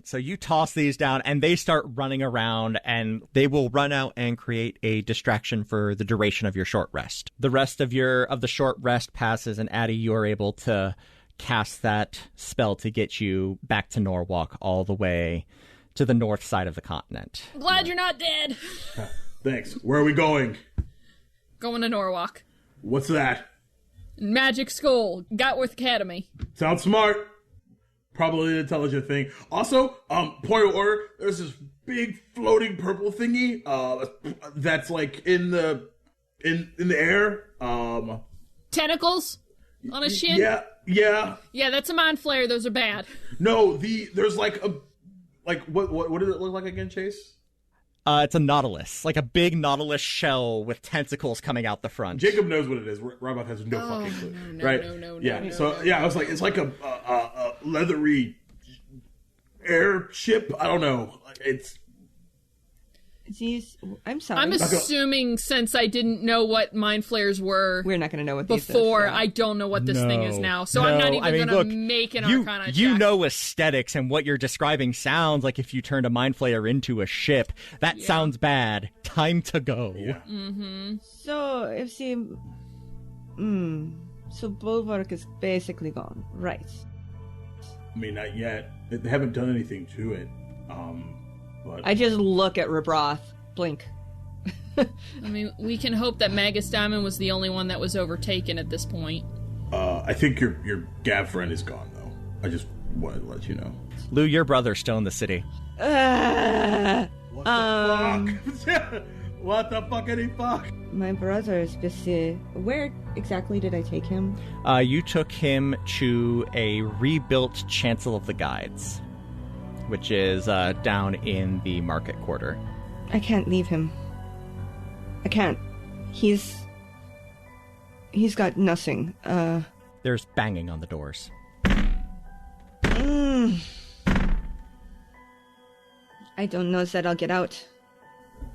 Speaker 1: So you toss these down, and they start running around, and they will run out and create a distraction for the duration of your short rest. The rest of the short rest passes, and Addie, you are able to cast that spell to get you back to Norwalk, all the way to the north side of the continent.
Speaker 3: I'm glad you're not dead.
Speaker 4: Thanks. Where are we going?
Speaker 3: Going to Norwalk.
Speaker 4: What's that?
Speaker 3: Magic School, Gatworth Academy.
Speaker 4: Sounds smart. Probably an intelligent thing. Also, point of order, there's this big floating purple thingy that's like in the air.
Speaker 3: Tentacles on his shin?
Speaker 4: Yeah.
Speaker 3: Yeah, that's a Mind Flayer. Those are bad.
Speaker 4: No, there's like what does it look like again, Chase?
Speaker 1: It's a nautilus, like a big nautilus shell with tentacles coming out the front.
Speaker 4: Jacob knows what it is. Roboth has no fucking clue. Right? I was like, it's like a leathery airship. I don't know.
Speaker 2: I'm sorry.
Speaker 3: I'm assuming since I didn't know what Mind Flayers were
Speaker 2: we're not going to know what these
Speaker 3: before,
Speaker 2: is, so.
Speaker 3: I don't know what this thing is now. So I'm not even going to make an Arcana check.
Speaker 1: You know aesthetics, and what you're describing sounds like if you turned a Mind Flayer into a ship. That sounds bad. Time to go.
Speaker 4: Yeah.
Speaker 3: Mm-hmm.
Speaker 2: So, if the... So Bulwark is basically gone, right?
Speaker 4: I mean, not yet. They haven't done anything to it. But
Speaker 2: I just look at Rebroth, blink.
Speaker 3: I mean, we can hope that Magus Diamond was the only one that was overtaken at this point.
Speaker 4: I think your Gav friend is gone, though. I just wanted to let you know.
Speaker 1: Lou, your brother's still in the city.
Speaker 4: What the fuck? What the fuckity fuck?
Speaker 2: My brother is busy. Where exactly did I take him?
Speaker 1: You took him to a rebuilt Chancel of the Guides, which is down in the market quarter.
Speaker 2: I can't leave him. I can't. He's got nothing.
Speaker 1: There's banging on the doors.
Speaker 2: I don't know that I'll get out.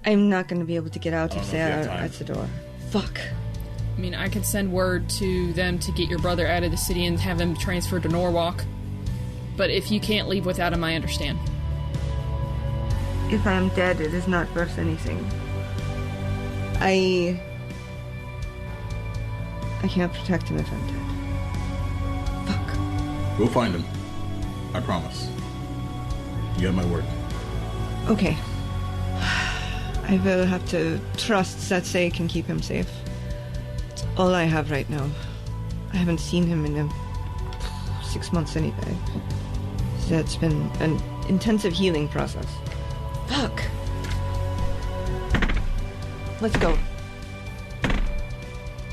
Speaker 2: I'm not going to be able to get out if they are at the door. Fuck.
Speaker 3: I mean, I could send word to them to get your brother out of the city and have him transferred to Norwalk. But if you can't leave without him, I understand.
Speaker 2: If I am dead, it is not worth anything. I can't protect him if I'm dead. Fuck.
Speaker 4: We'll find him. I promise. You got my word.
Speaker 2: Okay. I will have to trust that they can keep him safe. It's all I have right now. I haven't seen him in 6 months anyway. That's been an intensive healing process. Fuck. Let's go.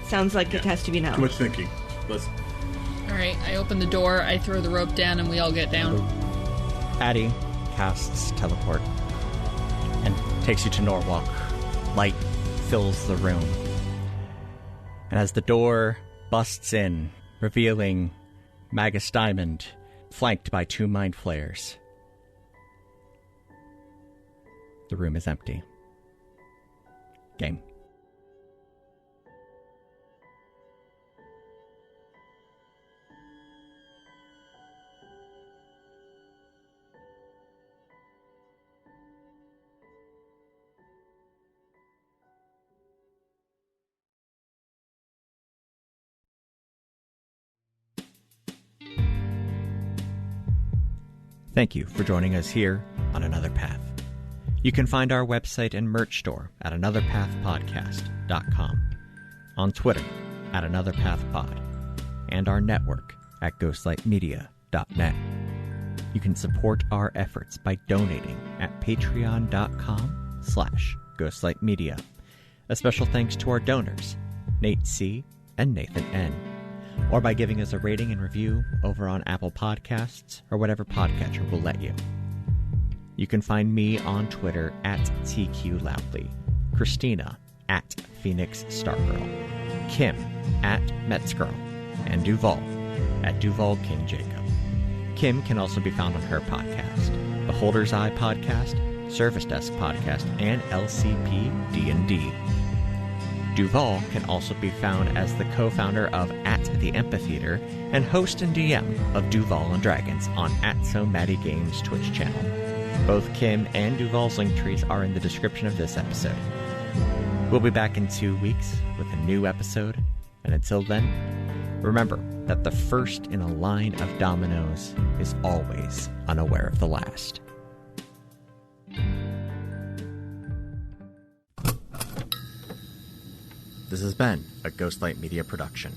Speaker 2: Sounds like it has to be now.
Speaker 4: Too much thinking. Let's.
Speaker 3: Alright, I open the door, I throw the rope down, and we all get down.
Speaker 1: Addie casts teleport and takes you to Norwalk. Light fills the room. And as the door busts in, revealing Magus Diamond, flanked by 2 Mind Flayers, the room is empty. Game. Thank you for joining us here on Another Path. You can find our website and merch store at anotherpathpodcast.com, on Twitter at anotherpathpod, and our network at ghostlightmedia.net. You can support our efforts by donating at patreon.com/ghostlightmedia. A special thanks to our donors, Nate C. and Nathan N., or by giving us a rating and review over on Apple Podcasts or whatever podcatcher will let you. You can find me on Twitter at TQLoudly, Christina at Phoenix Stargirl, Kim at Metzger, and Duval at Duval King Jacob. Kim can also be found on her podcast, The Holder's Eye Podcast, Service Desk Podcast, and LCP D&D. Duval can also be found as the co-founder of At the Amphitheater and host and DM of Duval and Dragons on @SoMaddieGames Twitch channel. Both Kim and Duval's link trees are in the description of this episode. We'll be back in 2 weeks with a new episode, and until then, remember that the first in a line of dominoes is always unaware of the last. This has been a Ghostlight Media production.